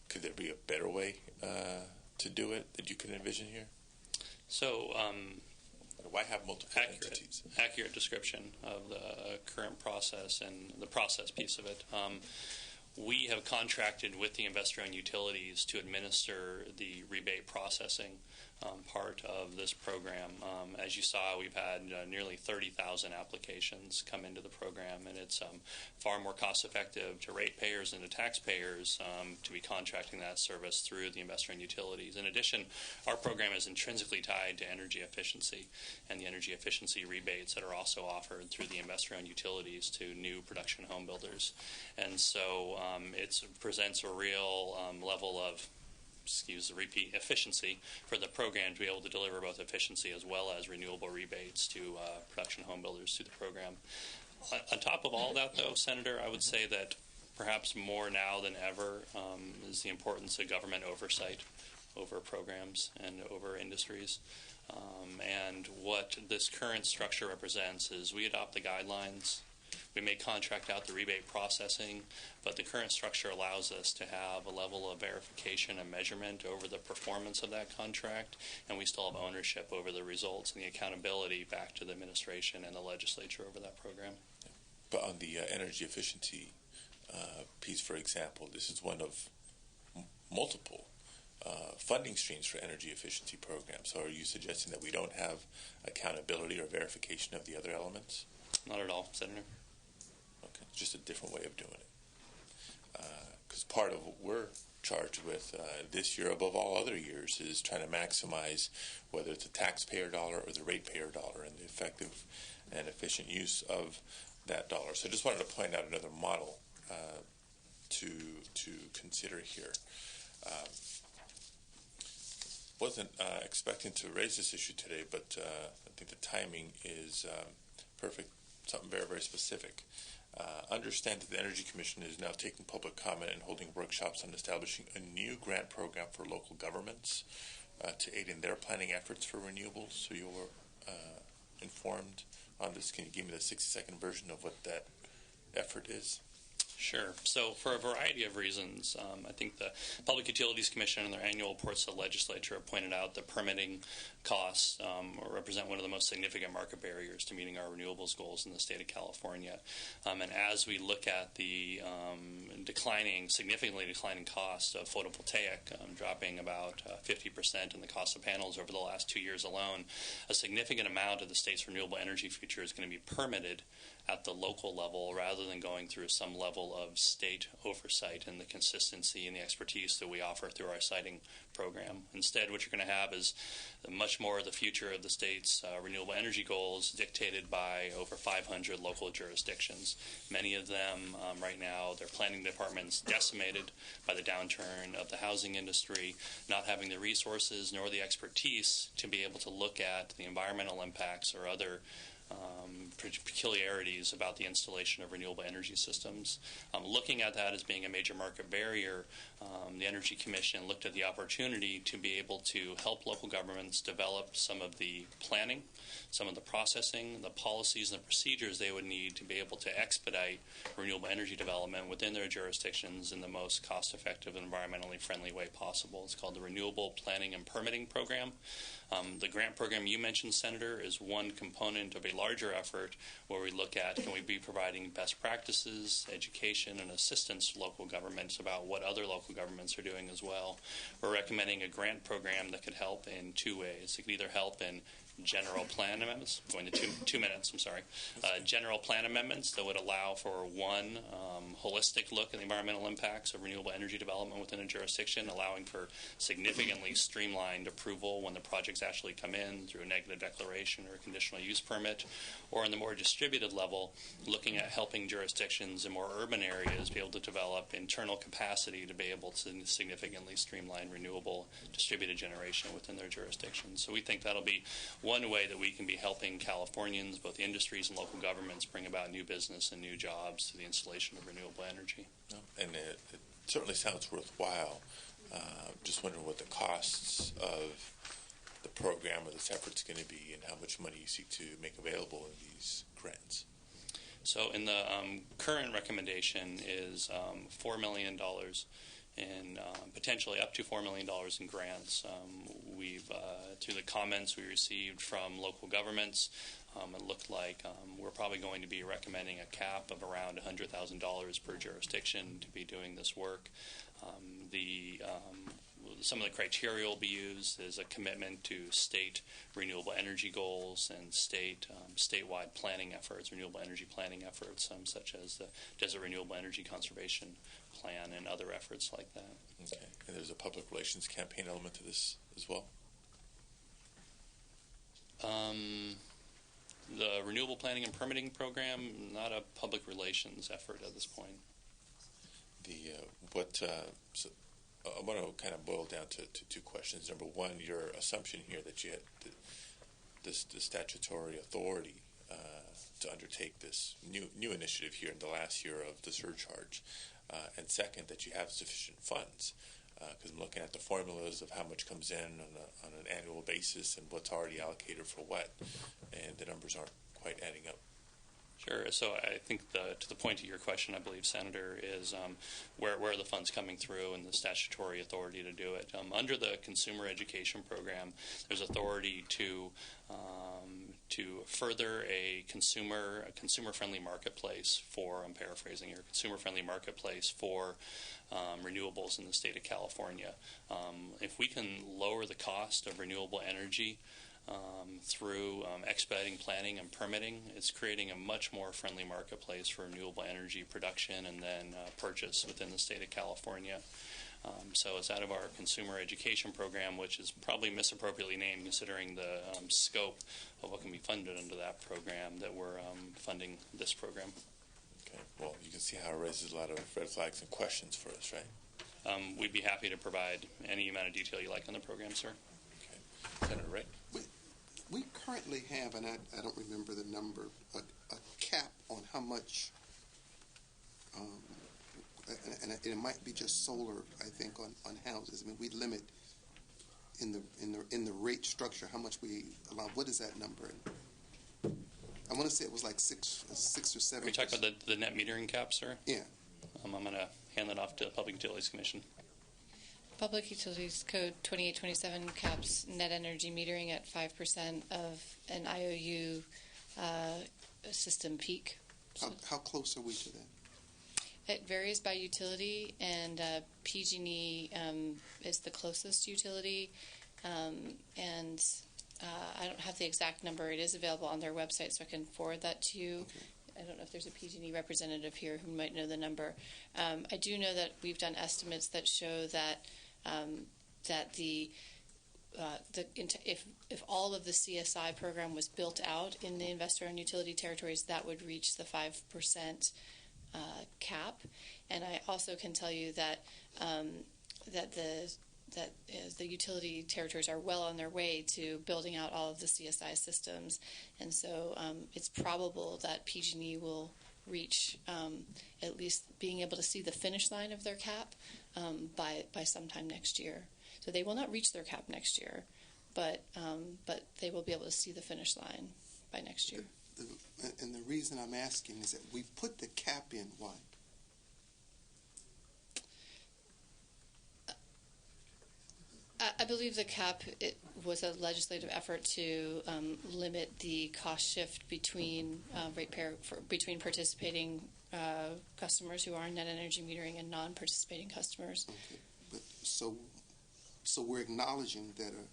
could there be a better way to do it that you can envision here? So why have multiple entities? Accurate description of the current process and the process piece of it. We have contracted with the investor-owned utilities to administer the rebate processing part of this program. As you saw, we've had nearly 30,000 applications come into the program, and it's far more cost-effective to ratepayers and to taxpayers to be contracting that service through the investor-owned utilities. In addition, our program is intrinsically tied to energy efficiency and the energy efficiency rebates that are also offered through the investor-owned utilities to new production home builders. And so it presents a real level of efficiency for the program to be able to deliver both efficiency as well as renewable rebates to production home builders through the program. On top of all that, though, Senator, I would say that perhaps more now than ever is the importance of government oversight over programs and over industries. And what this current structure represents is we adopt the guidelines. We may contract out the rebate processing, but the current structure allows us to have a level of verification and measurement over the performance of that contract, and we still have ownership over the results and the accountability back to the administration and the legislature over that program. But on the energy efficiency piece, for example, this is one of multiple funding streams for energy efficiency programs. So are you suggesting that we don't have accountability or verification of the other elements? Not at all, Senator. Okay, just a different way of doing it. Because part of what we're charged with this year, above all other years, is trying to maximize whether it's a taxpayer dollar or the ratepayer dollar and the effective and efficient use of that dollar. So I just wanted to point out another model to consider here. Wasn't expecting to raise this issue today, but I think the timing is perfect. Something very, very specific. Understand that the Energy Commission is now taking public comment and holding workshops on establishing a new grant program for local governments to aid in their planning efforts for renewables. So you're informed on this. Can you give me the 60-second version of what that effort is? Sure. So for a variety of reasons, I think the Public Utilities Commission in their annual reports to the legislature have pointed out that permitting costs represent one of the most significant market barriers to meeting our renewables goals in the state of California. And as we look at the significantly declining cost of photovoltaic, dropping about 50% in the cost of panels over the last 2 years alone, a significant amount of the state's renewable energy future is going to be permitted at the local level rather than going through some level of state oversight and the consistency and the expertise that we offer through our siting program. Instead, what you're going to have is much more of the future of the state's renewable energy goals dictated by over 500 local jurisdictions. Many of them right now, their planning departments decimated by the downturn of the housing industry, not having the resources nor the expertise to be able to look at the environmental impacts or other peculiarities about the installation of renewable energy systems. Looking at that as being a major market barrier, the Energy Commission looked at the opportunity to be able to help local governments develop some of the planning, some of the processing, the policies and the procedures they would need to be able to expedite renewable energy development within their jurisdictions in the most cost-effective and environmentally friendly way possible. It's called the Renewable Planning and Permitting Program. The grant program you mentioned, Senator, is one component of a larger effort where we look at can we be providing best practices, education, and assistance to local governments about what other local governments are doing as well. We're recommending a grant program that could help in two ways. It could either help in general plan amendments, going to two minutes, I'm sorry, general plan amendments that would allow for one holistic look at the environmental impacts of renewable energy development within a jurisdiction, allowing for significantly streamlined approval when the projects actually come in through a negative declaration or a conditional use permit, or on the more distributed level, looking at helping jurisdictions in more urban areas be able to develop internal capacity to be able to significantly streamline renewable distributed generation within their jurisdictions. So we think that'll be one way that we can be helping Californians, both industries and local governments, bring about new business and new jobs to the installation of renewable energy. And it certainly sounds worthwhile. Just wondering what the costs of the program or this effort is going to be and how much money you seek to make available in these grants. So in the current recommendation is $4 million and potentially up to $4 million in grants. We've, through the comments we received from local governments, it looked like we're probably going to be recommending a cap of around $100,000 per jurisdiction to be doing this work. Some of the criteria will be used is a commitment to state renewable energy goals and statewide planning efforts, renewable energy planning efforts, such as the Desert Renewable Energy Conservation Plan and other efforts like that. Okay. And there's a public relations campaign element to this as well? The Renewable Planning and Permitting Program, not a public relations effort at this point. So I want to kind of boil down to two questions. Number one, your assumption here that you had the statutory authority to undertake this new initiative here in the last year of the surcharge, and second, that you have sufficient funds. Because I'm looking at the formulas of how much comes in on an annual basis and what's already allocated for what, and the numbers aren't quite adding up. Sure. So I think to the point of your question, I believe, Senator, is where are the funds coming through and the statutory authority to do it. Under the consumer education program, there's authority to further a consumer-friendly marketplace for, I'm paraphrasing here, consumer-friendly marketplace for renewables in the state of California. If we can lower the cost of renewable energy through expediting planning and permitting, it's creating a much more friendly marketplace for renewable energy production and then purchase within the state of California. So it's out of our consumer education program, which is probably misappropriately named considering the scope of what can be funded under that program, that we're funding this program. Okay. Well, you can see how it raises a lot of red flags and questions for us, right? We'd be happy to provide any amount of detail you like on the program, sir. Okay. Senator Wright? We currently have, and I don't remember the number, a cap on how much, and it might be just solar, I think, on houses. I mean, we limit in the rate structure how much we allow. What is that number? I want to say it was like six or seven. Are you talking about the net metering cap, sir? Yeah. I'm going to hand that off to the Public Utilities Commission. Public Utilities Code 2827 caps net energy metering at 5% of an IOU system peak. How close are we to that? It varies by utility, and PG&E is the closest utility, and I don't have the exact number. It is available on their website, so I can forward that to you. Okay. I don't know if there's a PG&E representative here who might know the number. I do know that we've done estimates that show that if all of the CSI program was built out in the investor-owned utility territories, that would reach the 5% cap. And I also can tell you that the utility territories are well on their way to building out all of the CSI systems, and so it's probable that PG&E will reach at least being able to see the finish line of their cap by sometime next year. So they will not reach their cap next year, but they will be able to see the finish line by next year. And the reason I'm asking is that we put the cap in. Why? I believe the cap was a legislative effort to limit the cost shift between between participating customers who are net energy metering and non-participating customers. Okay. But so we're acknowledging that a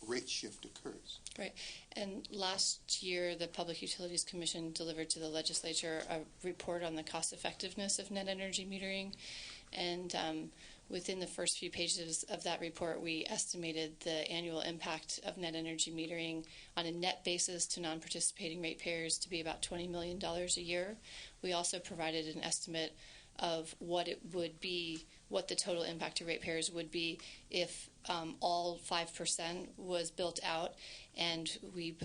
rate shift occurs. Right. And last year, the Public Utilities Commission delivered to the legislature a report on the cost effectiveness of net energy metering, and within the first few pages of that report, we estimated the annual impact of net energy metering on a net basis to non-participating ratepayers to be about $20 million a year. We also provided an estimate of what it would be, what the total impact to ratepayers would be if all 5% was built out, and we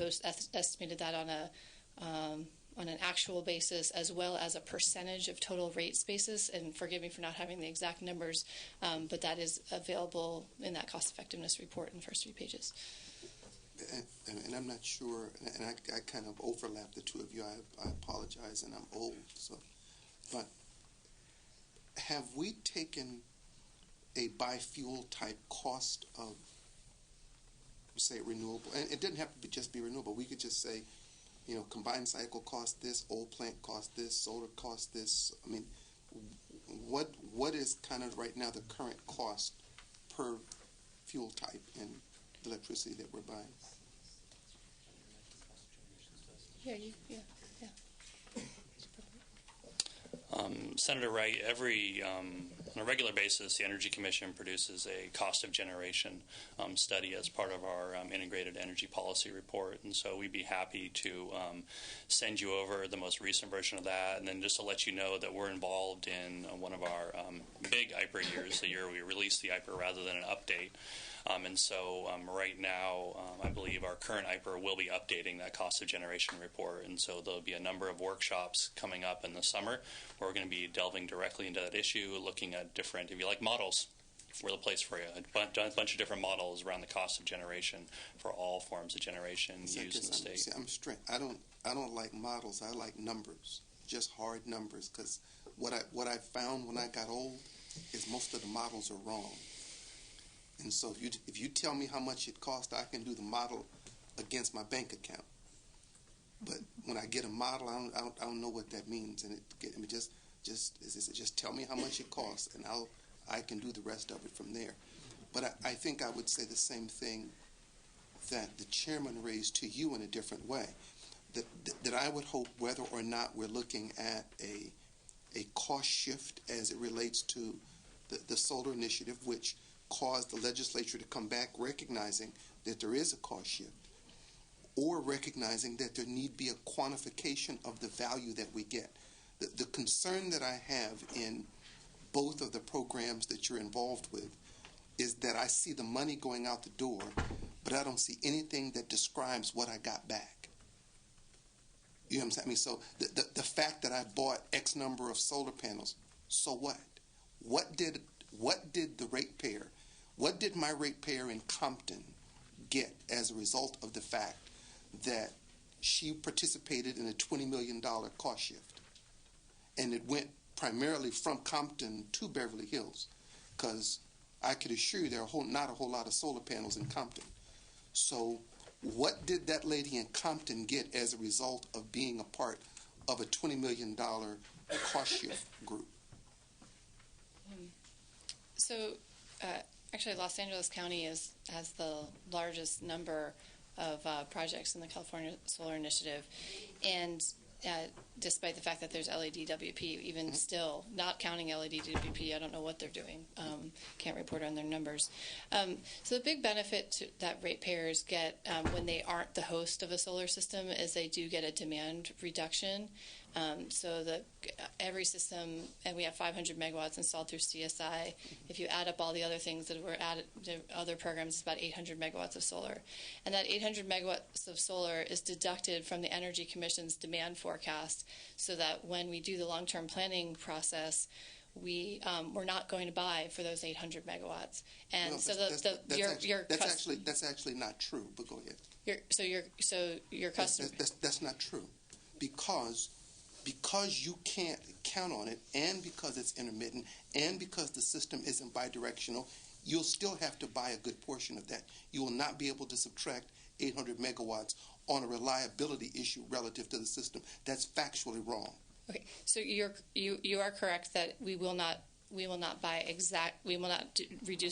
estimated that on an actual basis as well as a percentage of total rates basis. And forgive me for not having the exact numbers, but that is available in that cost effectiveness report in the first few pages. And I'm not sure, and I kind of overlap the two of you. I apologize, and I'm old, so. But have we taken a biofuel type cost of, say, renewable? And it didn't have to just be renewable. We could just say, combined cycle cost this, old plant cost this, solar cost this. I mean, what is kind of right now the current cost per fuel type in the electricity that we're buying? Yeah. Senator Wright, on a regular basis, the Energy Commission produces a cost of generation study as part of our integrated energy policy report, and so we'd be happy to send you over the most recent version of that. And then just to let you know that we're involved in one of our big IPER years, the year we release the IPER rather than an update. And so right now, I believe our current IPER will be updating that cost of generation report. And so there'll be a number of workshops coming up in the summer where we're going to be delving directly into that issue, looking at different, if you like, models. We're the place for you. A bunch of different models around the cost of generation for all forms of generation used in the state. See, I'm straight. I don't like models. I like numbers, just hard numbers. Because what I found when I got old is most of the models are wrong. And so if you tell me how much it costs, I can do the model against my bank account. But when I get a model, I don't know what that means, and just tell me how much it costs, and I can do the rest of it from there. But I think I would say the same thing that the chairman raised to you in a different way. That I would hope, whether or not we're looking at a cost shift as it relates to the solar initiative, which caused the legislature to come back recognizing that there is a cost shift, or recognizing that there need be a quantification of the value that we get. The concern that I have in both of the programs that you're involved with is that I see the money going out the door, but I don't see anything that describes what I got back. You know what I'm saying? I mean, so the fact that I bought X number of solar panels, so what? What did the ratepayer, what did my ratepayer in Compton get as a result of the fact that she participated in a $20 million cost shift. And it went primarily from Compton to Beverly Hills, because I could assure you there are not a whole lot of solar panels in Compton. So what did that lady in Compton get as a result of being a part of a $20 million cost shift group? So, actually, Los Angeles County has the largest number of projects in the California Solar Initiative, and despite the fact that there's LADWP, even still, not counting LADWP, I don't know what they're doing. Can't report on their numbers. So the big benefit that ratepayers get when they aren't the host of a solar system is they do get a demand reduction. So every system, and we have 500 megawatts installed through CSI. If you add up all the other things that were added to other programs, it's about 800 megawatts of solar. And that 800 megawatts of solar is deducted from the Energy Commission's demand forecast, so that when we do the long-term planning process, we're not going to buy for those 800 megawatts. And that's actually not true. But go ahead. Your customer. That's not true, because you can't count on it, and because it's intermittent, and because the system isn't bidirectional, you'll still have to buy a good portion of that. You will not be able to subtract 800 megawatts on a reliability issue relative to the system. That's factually wrong. Okay, so you are correct that we will not reduce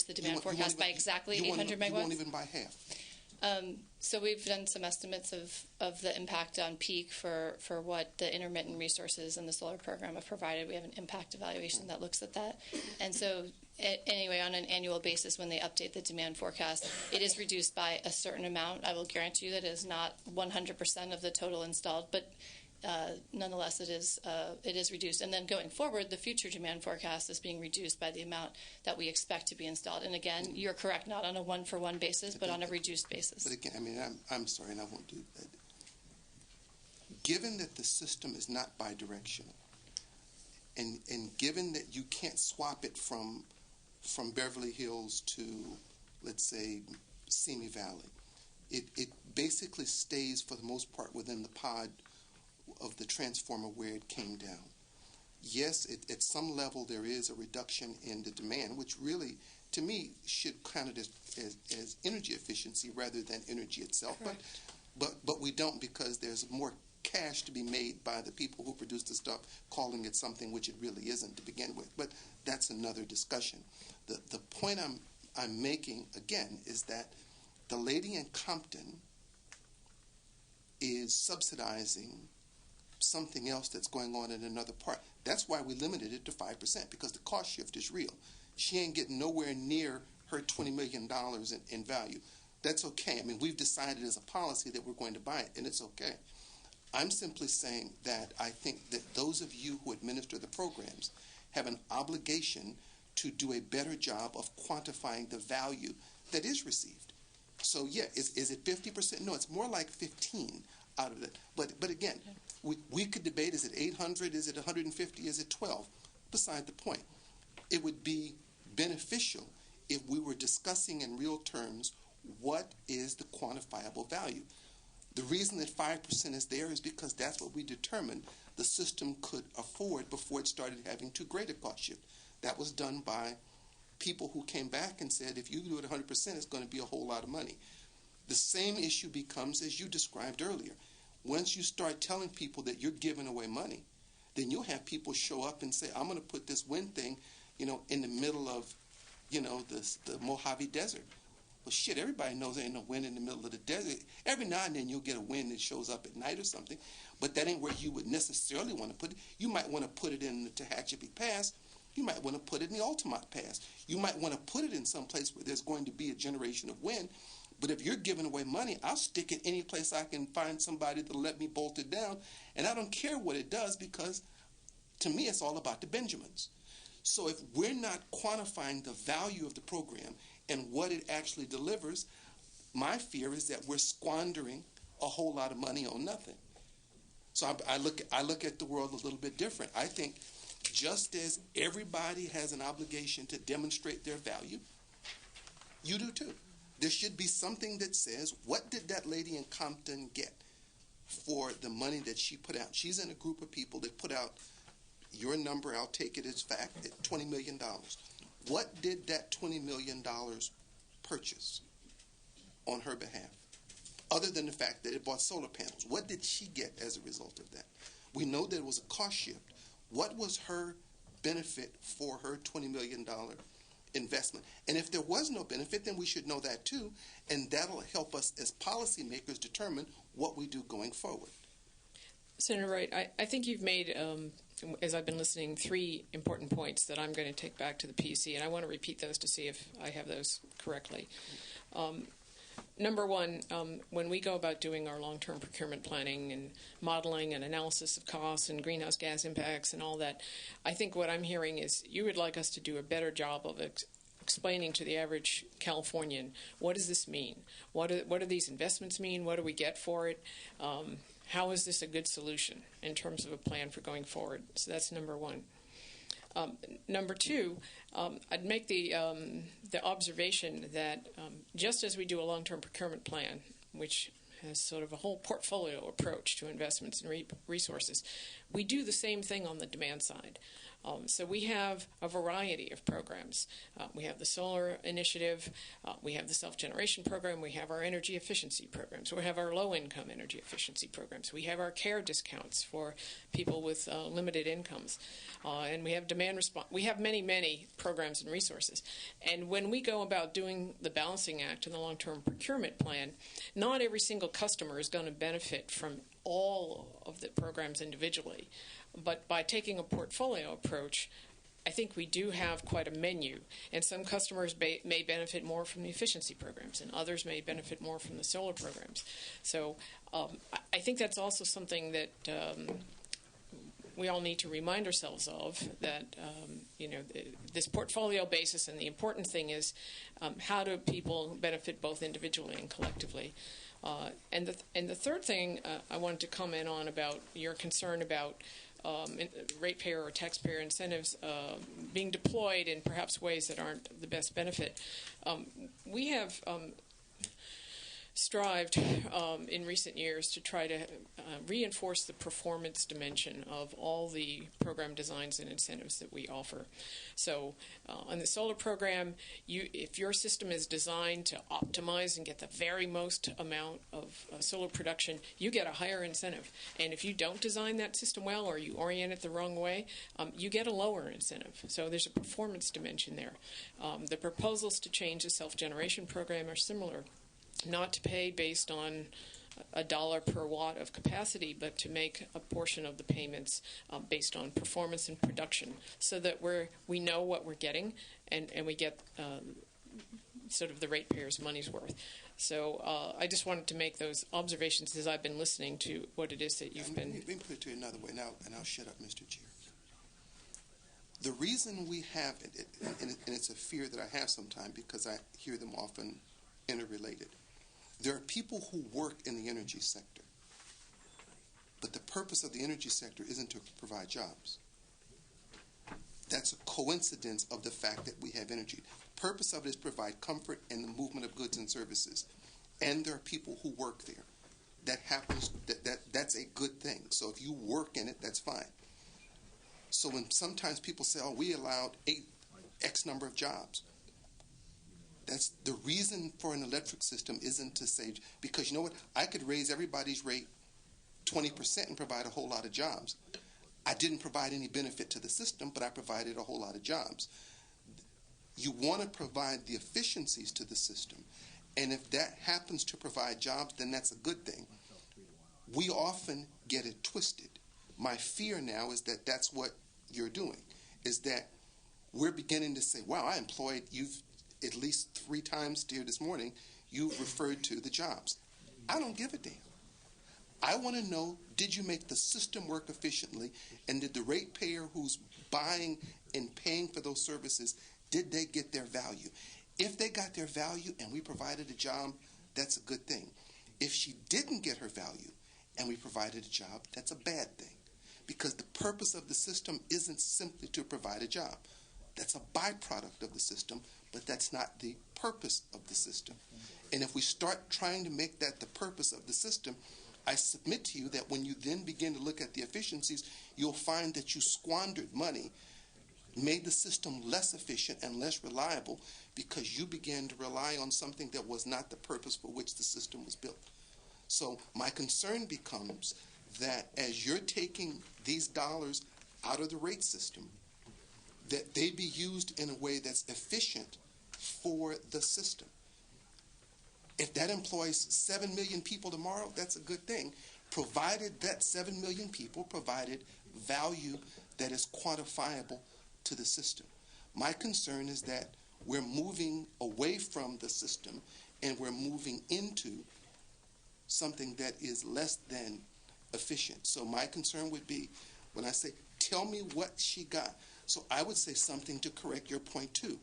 the demand forecast by exactly 800 megawatts. You won't even buy half. So we've done some estimates of the impact on peak for what the intermittent resources in the solar program have provided. We have an impact evaluation that looks at that. And so anyway, on an annual basis, when they update the demand forecast, it is reduced by a certain amount. I will guarantee you that it is not 100% of the total installed, but nonetheless, it is reduced. And then going forward, the future demand forecast is being reduced by the amount that we expect to be installed. And again, you're correct, not on a one-for-one basis, but on a reduced basis. But again, I mean, I'm sorry, and I won't do that. Given that the system is not bidirectional, and given that you can't swap it from Beverly Hills to, let's say, Simi Valley, it basically stays for the most part within the pod of the transformer where it came down. Yes, at some level there is a reduction in the demand, which really, to me, should count it as energy efficiency rather than energy itself. But we don't, because there's more cash to be made by the people who produce the stuff, calling it something which it really isn't to begin with. But that's another discussion. The point I'm making, again, is that the lady in Compton is subsidizing something else that's going on in another part. That's why we limited it to 5%, because the cost shift is real. She ain't getting nowhere near her $20 million in value. That's okay. I mean, we've decided as a policy that we're going to buy it, and it's okay. I'm simply saying that I think that those of you who administer the programs have an obligation to do a better job of quantifying the value that is received. So, yeah, is it 50%? No, it's more like 15 out of it. But again, we could debate, is it 800, is it 150, is it 12? Beside the point. It would be beneficial if we were discussing in real terms what is the quantifiable value. The reason that 5% is there is because that's what we determined the system could afford before it started having too great a cost shift. That was done by people who came back and said, if you do it 100%, it's going to be a whole lot of money. The same issue becomes as you described earlier. Once you start telling people that you're giving away money, then you'll have people show up and say, I'm going to put this wind thing, in the middle of, the Mojave Desert. Well, shit, everybody knows there ain't no wind in the middle of the desert. Every now and then you'll get a wind that shows up at night or something, but that ain't where you would necessarily want to put it. You might want to put it in the Tehachapi Pass. You might want to put it in the Altamont Pass. You might want to put it in some place where there's going to be a generation of wind. But if you're giving away money, I'll stick it any place I can find somebody to let me bolt it down. And I don't care what it does, because to me it's all about the Benjamins. So if we're not quantifying the value of the program and what it actually delivers, my fear is that we're squandering a whole lot of money on nothing. So I look at the world a little bit different. I think just as everybody has an obligation to demonstrate their value, you do too. There should be something that says, what did that lady in Compton get? for the money that she put out. She's in a group of people that put out your number, I'll take it as fact, at $20 million. What did that $20 million purchase on her behalf? Other than the fact that it bought solar panels. What did she get as a result of that? We know that it was a cost shift. What was her benefit for her $20 million investment? And if there was no benefit, then we should know that too, and that'll help us as policymakers determine what we do going forward. Senator Wright, I think you've made, as I've been listening, 3 important points that I'm going to take back to the PUC, and I want to repeat those to see if I have those correctly. Number one, when we go about doing our long-term procurement planning and modeling and analysis of costs and greenhouse gas impacts and all that, I think what I'm hearing is you would like us to do a better job of explaining to the average Californian, what does this mean? What do these investments mean? What do we get for it? How is this a good solution in terms of a plan for going forward? So that's number one. Number two, I'd make the observation that just as we do a long-term procurement plan, which has sort of a whole portfolio approach to investments and resources, we do the same thing on the demand side. So we have a variety of programs. We have the solar initiative, we have the self-generation program, we have our energy efficiency programs, we have our low-income energy efficiency programs, we have our care discounts for people with limited incomes, and we have demand response. We have many, many programs and resources. And when we go about doing the balancing act and the long-term procurement plan, not every single customer is going to benefit from all of the programs individually. But by taking a portfolio approach, I think we do have quite a menu. And some customers may benefit more from the efficiency programs, and others may benefit more from the solar programs. So I think that's also something that we all need to remind ourselves of, that this portfolio basis, and the important thing is how do people benefit both individually and collectively. And the third thing I wanted to comment on about your concern about ratepayer or taxpayer incentives being deployed in perhaps ways that aren't the best benefit. We have strived in recent years to try to reinforce the performance dimension of all the program designs and incentives that we offer. So on the solar program, if your system is designed to optimize and get the very most amount of solar production, you get a higher incentive. And if you don't design that system well, or you orient it the wrong way, you get a lower incentive. So there's a performance dimension there. The proposals to change the self-generation program are similar. Not to pay based on $1 per watt of capacity, but to make a portion of the payments based on performance and production, so that we know what we're getting, and we get sort of the ratepayers' money's worth. So I just wanted to make those observations as I've been listening to what it is that you've been. Let me put it to you another way now, and I'll shut up, Mr. Chair. The reason we have it, and it's a fear that I have sometimes because I hear them often interrelated. There are people who work in the energy sector, but the purpose of the energy sector isn't to provide jobs. That's a coincidence of the fact that we have energy. The purpose of it is to provide comfort and the movement of goods and services. And there are people who work there. That happens, that's a good thing. So if you work in it, that's fine. So when sometimes people say, oh, we allowed X number of jobs, that's the reason for an electric system isn't to say, because you know what, I could raise everybody's rate 20% and provide a whole lot of jobs. I didn't provide any benefit to the system, but I provided a whole lot of jobs. You want to provide the efficiencies to the system, and if that happens to provide jobs, then that's a good thing. We often get it twisted. My fear now is that that's what you're doing, is that we're beginning to say, wow, I employed, you've at least 3 times here this morning, you referred to the jobs. I don't give a damn. I want to know, did you make the system work efficiently, and did the ratepayer who's buying and paying for those services, did they get their value? If they got their value and we provided a job, that's a good thing. If she didn't get her value and we provided a job, that's a bad thing, because the purpose of the system isn't simply to provide a job. That's a byproduct of the system, but that's not the purpose of the system. And if we start trying to make that the purpose of the system, I submit to you that when you then begin to look at the efficiencies, you'll find that you squandered money, made the system less efficient and less reliable because you began to rely on something that was not the purpose for which the system was built. So my concern becomes that as you're taking these dollars out of the rate system, that they be used in a way that's efficient for the system. If that employs 7 million people tomorrow, that's a good thing, provided that 7 million people provided value that is quantifiable to the system. My concern is that we're moving away from the system and we're moving into something that is less than efficient. So my concern would be, when I say, tell me what she got, so I would say something to correct your point too.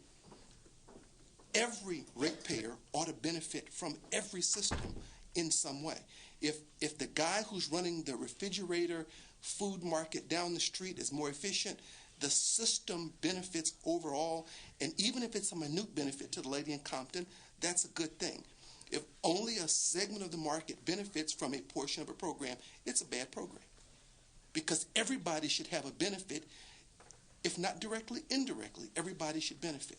Every ratepayer ought to benefit from every system in some way. If the guy who's running the refrigerator food market down the street is more efficient, the system benefits overall, and even if it's a minute benefit to the lady in Compton, that's a good thing. If only a segment of the market benefits from a portion of a program, it's a bad program. Because everybody should have a benefit, if not directly, indirectly, everybody should benefit.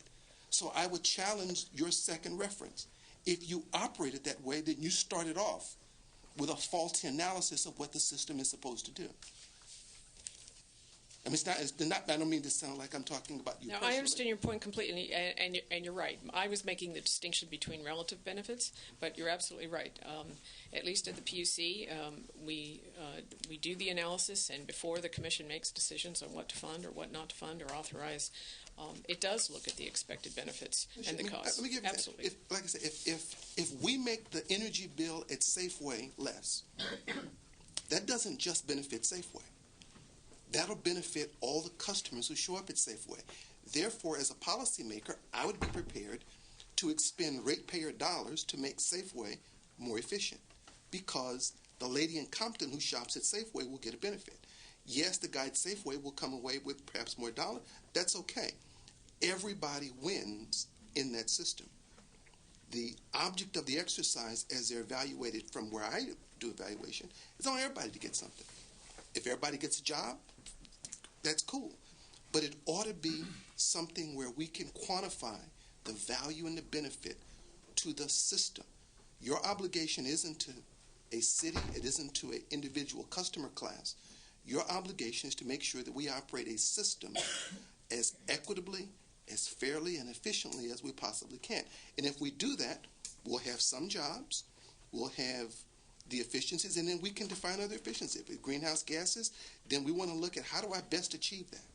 So I would challenge your second reference. If you operated that way, then you started off with a faulty analysis of what the system is supposed to do. I mean, I don't mean to sound like I'm talking about you personally. I understand your point completely, and you're right. I was making the distinction between relative benefits, but you're absolutely right. At least at the PUC, we do the analysis, and before the Commission makes decisions on what to fund or what not to fund or authorize, it does look at the expected benefits and the costs. Let me give you absolutely. Like I said, if we make the energy bill at Safeway less, that doesn't just benefit Safeway. That'll benefit all the customers who show up at Safeway. Therefore, as a policymaker, I would be prepared to expend ratepayer dollars to make Safeway more efficient, because the lady in Compton who shops at Safeway will get a benefit. Yes, the guy at Safeway will come away with perhaps more dollars. That's okay. Everybody wins in that system. The object of the exercise, as they're evaluated from where I do evaluation, is on everybody to get something. If everybody gets a job, that's cool. But it ought to be something where we can quantify the value and the benefit to the system. Your obligation isn't to a city, it isn't to an individual customer class. Your obligation is to make sure that we operate a system as equitably, as fairly, and efficiently as we possibly can. And if we do that, we'll have some jobs, we'll have the efficiencies, and then we can define other efficiencies. If it's greenhouse gases, then we want to look at how do I best achieve that.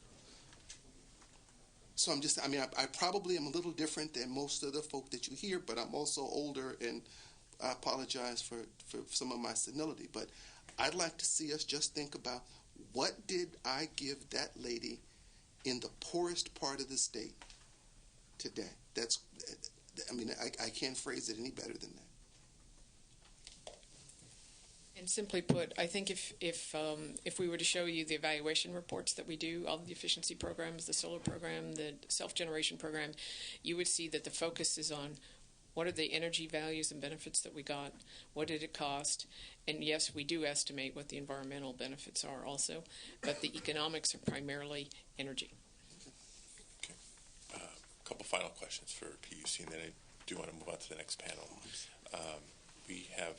So I probably am a little different than most of the folk that you hear, but I'm also older, and I apologize for some of my senility. But I'd like to see us just think about, what did I give that lady in the poorest part of the state today? I can't phrase it any better than that. And simply put, I think if we were to show you the evaluation reports that we do, all the efficiency programs, the solar program, the self-generation program, you would see that the focus is on what are the energy values and benefits that we got, what did it cost, and yes, we do estimate what the environmental benefits are also, but the economics are primarily energy. Okay. A couple final questions for PUC, and then I do want to move on to the next panel. We have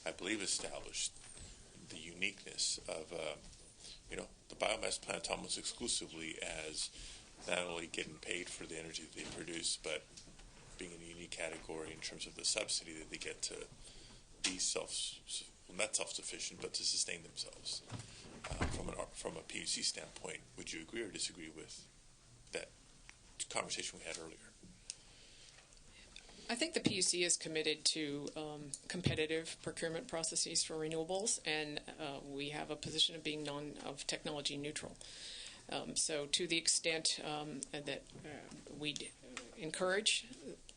I believe, established the uniqueness of, the biomass plant almost exclusively as not only getting paid for the energy that they produce, but being in a unique category in terms of the subsidy that they get to be not self-sufficient, but to sustain themselves. From a PUC standpoint, would you agree or disagree with that conversation we had earlier? I think the PUC is committed to competitive procurement processes for renewables, and we have a position of being technology neutral. So to the extent that we encourage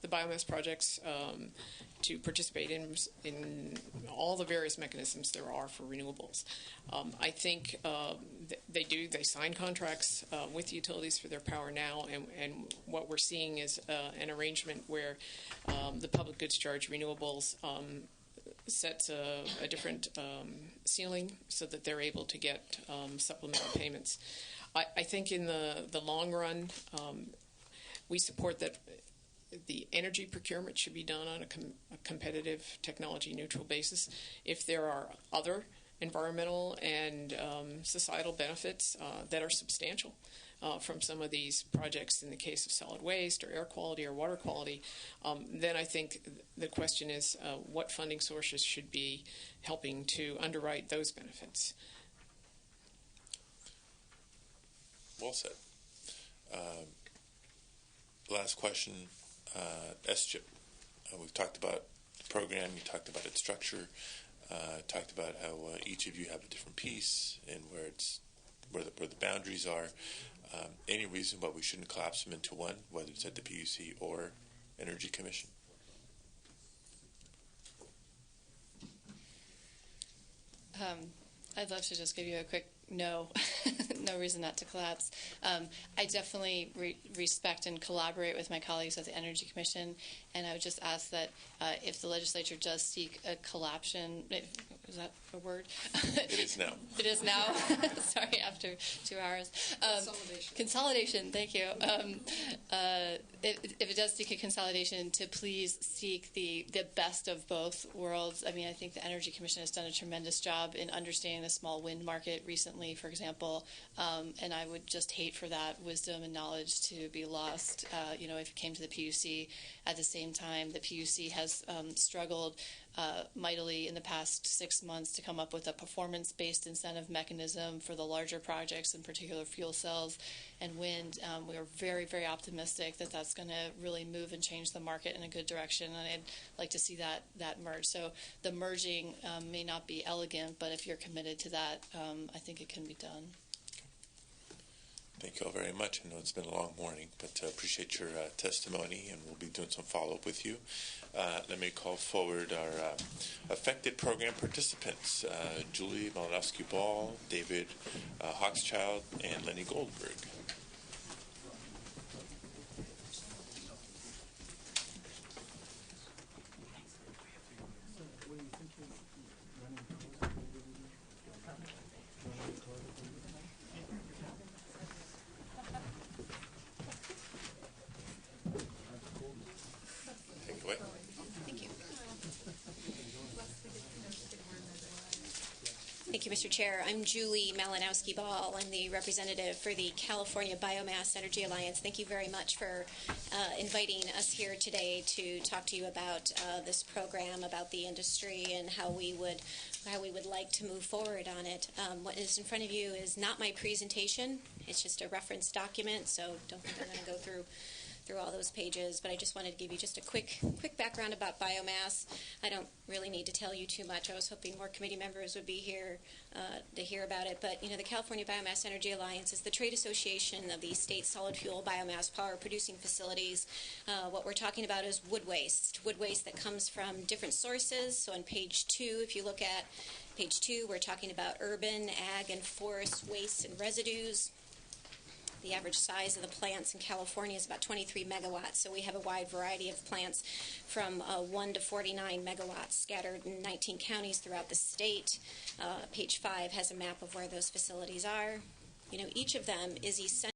the biomass projects to participate in all the various mechanisms there are for renewables. I think they sign contracts with utilities for their power now, and what we're seeing is an arrangement where the public goods charge renewables sets a different ceiling so that they're able to get supplemental payments. I think in the long run, we support that the energy procurement should be done on a competitive, technology-neutral basis. If there are other environmental and societal benefits that are substantial from some of these projects, in the case of solid waste or air quality or water quality, then I think the question is what funding sources should be helping to underwrite those benefits. Well said. Last question, SCHIP. We've talked about the program, you talked about its structure, talked about how each of you have a different piece and where the boundaries are. Any reason why we shouldn't collapse them into one, whether it's at the PUC or Energy Commission? I'd love to just give you a quick no. No reason not to collapse. I definitely respect and collaborate with my colleagues at the Energy Commission, and I would just ask that if the legislature does seek a collapsion, is that a word? It is now. It is now. Sorry, after 2 hours. Consolidation. Thank you. If it does seek a consolidation, to please seek the best of both worlds. I mean, I think the Energy Commission has done a tremendous job in understanding the small wind market recently, for example, and I would just hate for that wisdom and knowledge to be lost, if it came to the PUC. At the same time, the PUC has struggled mightily in the past 6 months to come up with a performance-based incentive mechanism for the larger projects, in particular fuel cells and wind. We are very, very optimistic that that's going to really move and change the market in a good direction, and I'd like to see that merge. So the merging may not be elegant, but if you're committed to that, I think it can be done. Thank you all very much. I know it's been a long morning, but appreciate your testimony, and we'll be doing some follow-up with you. Let me call forward our affected program participants, Julie Malinowski-Ball, David Hochschild, and Lenny Goldberg. Thank you, Mr. Chair. I'm Julie Malinowski-Ball. I'm the representative for the California Biomass Energy Alliance. Thank you very much for inviting us here today to talk to you about this program, about the industry, and how we would like to move forward on it. What is in front of you is not my presentation. It's just a reference document, so don't think I'm going to go through all those pages, but I just wanted to give you just a quick background about biomass. I don't really need to tell you too much. I was hoping more committee members would be here to hear about it, but the California Biomass Energy Alliance is the trade association of the state solid fuel biomass power producing facilities. What we're talking about is wood waste that comes from different sources. So on page 2, if you look at page 2, we're talking about urban, ag, and forest waste and residues. The average size of the plants in California is about 23 megawatts, so we have a wide variety of plants from 1 to 49 megawatts scattered in 19 counties throughout the state. Page 5 has a map of where those facilities are. Each of them is essential.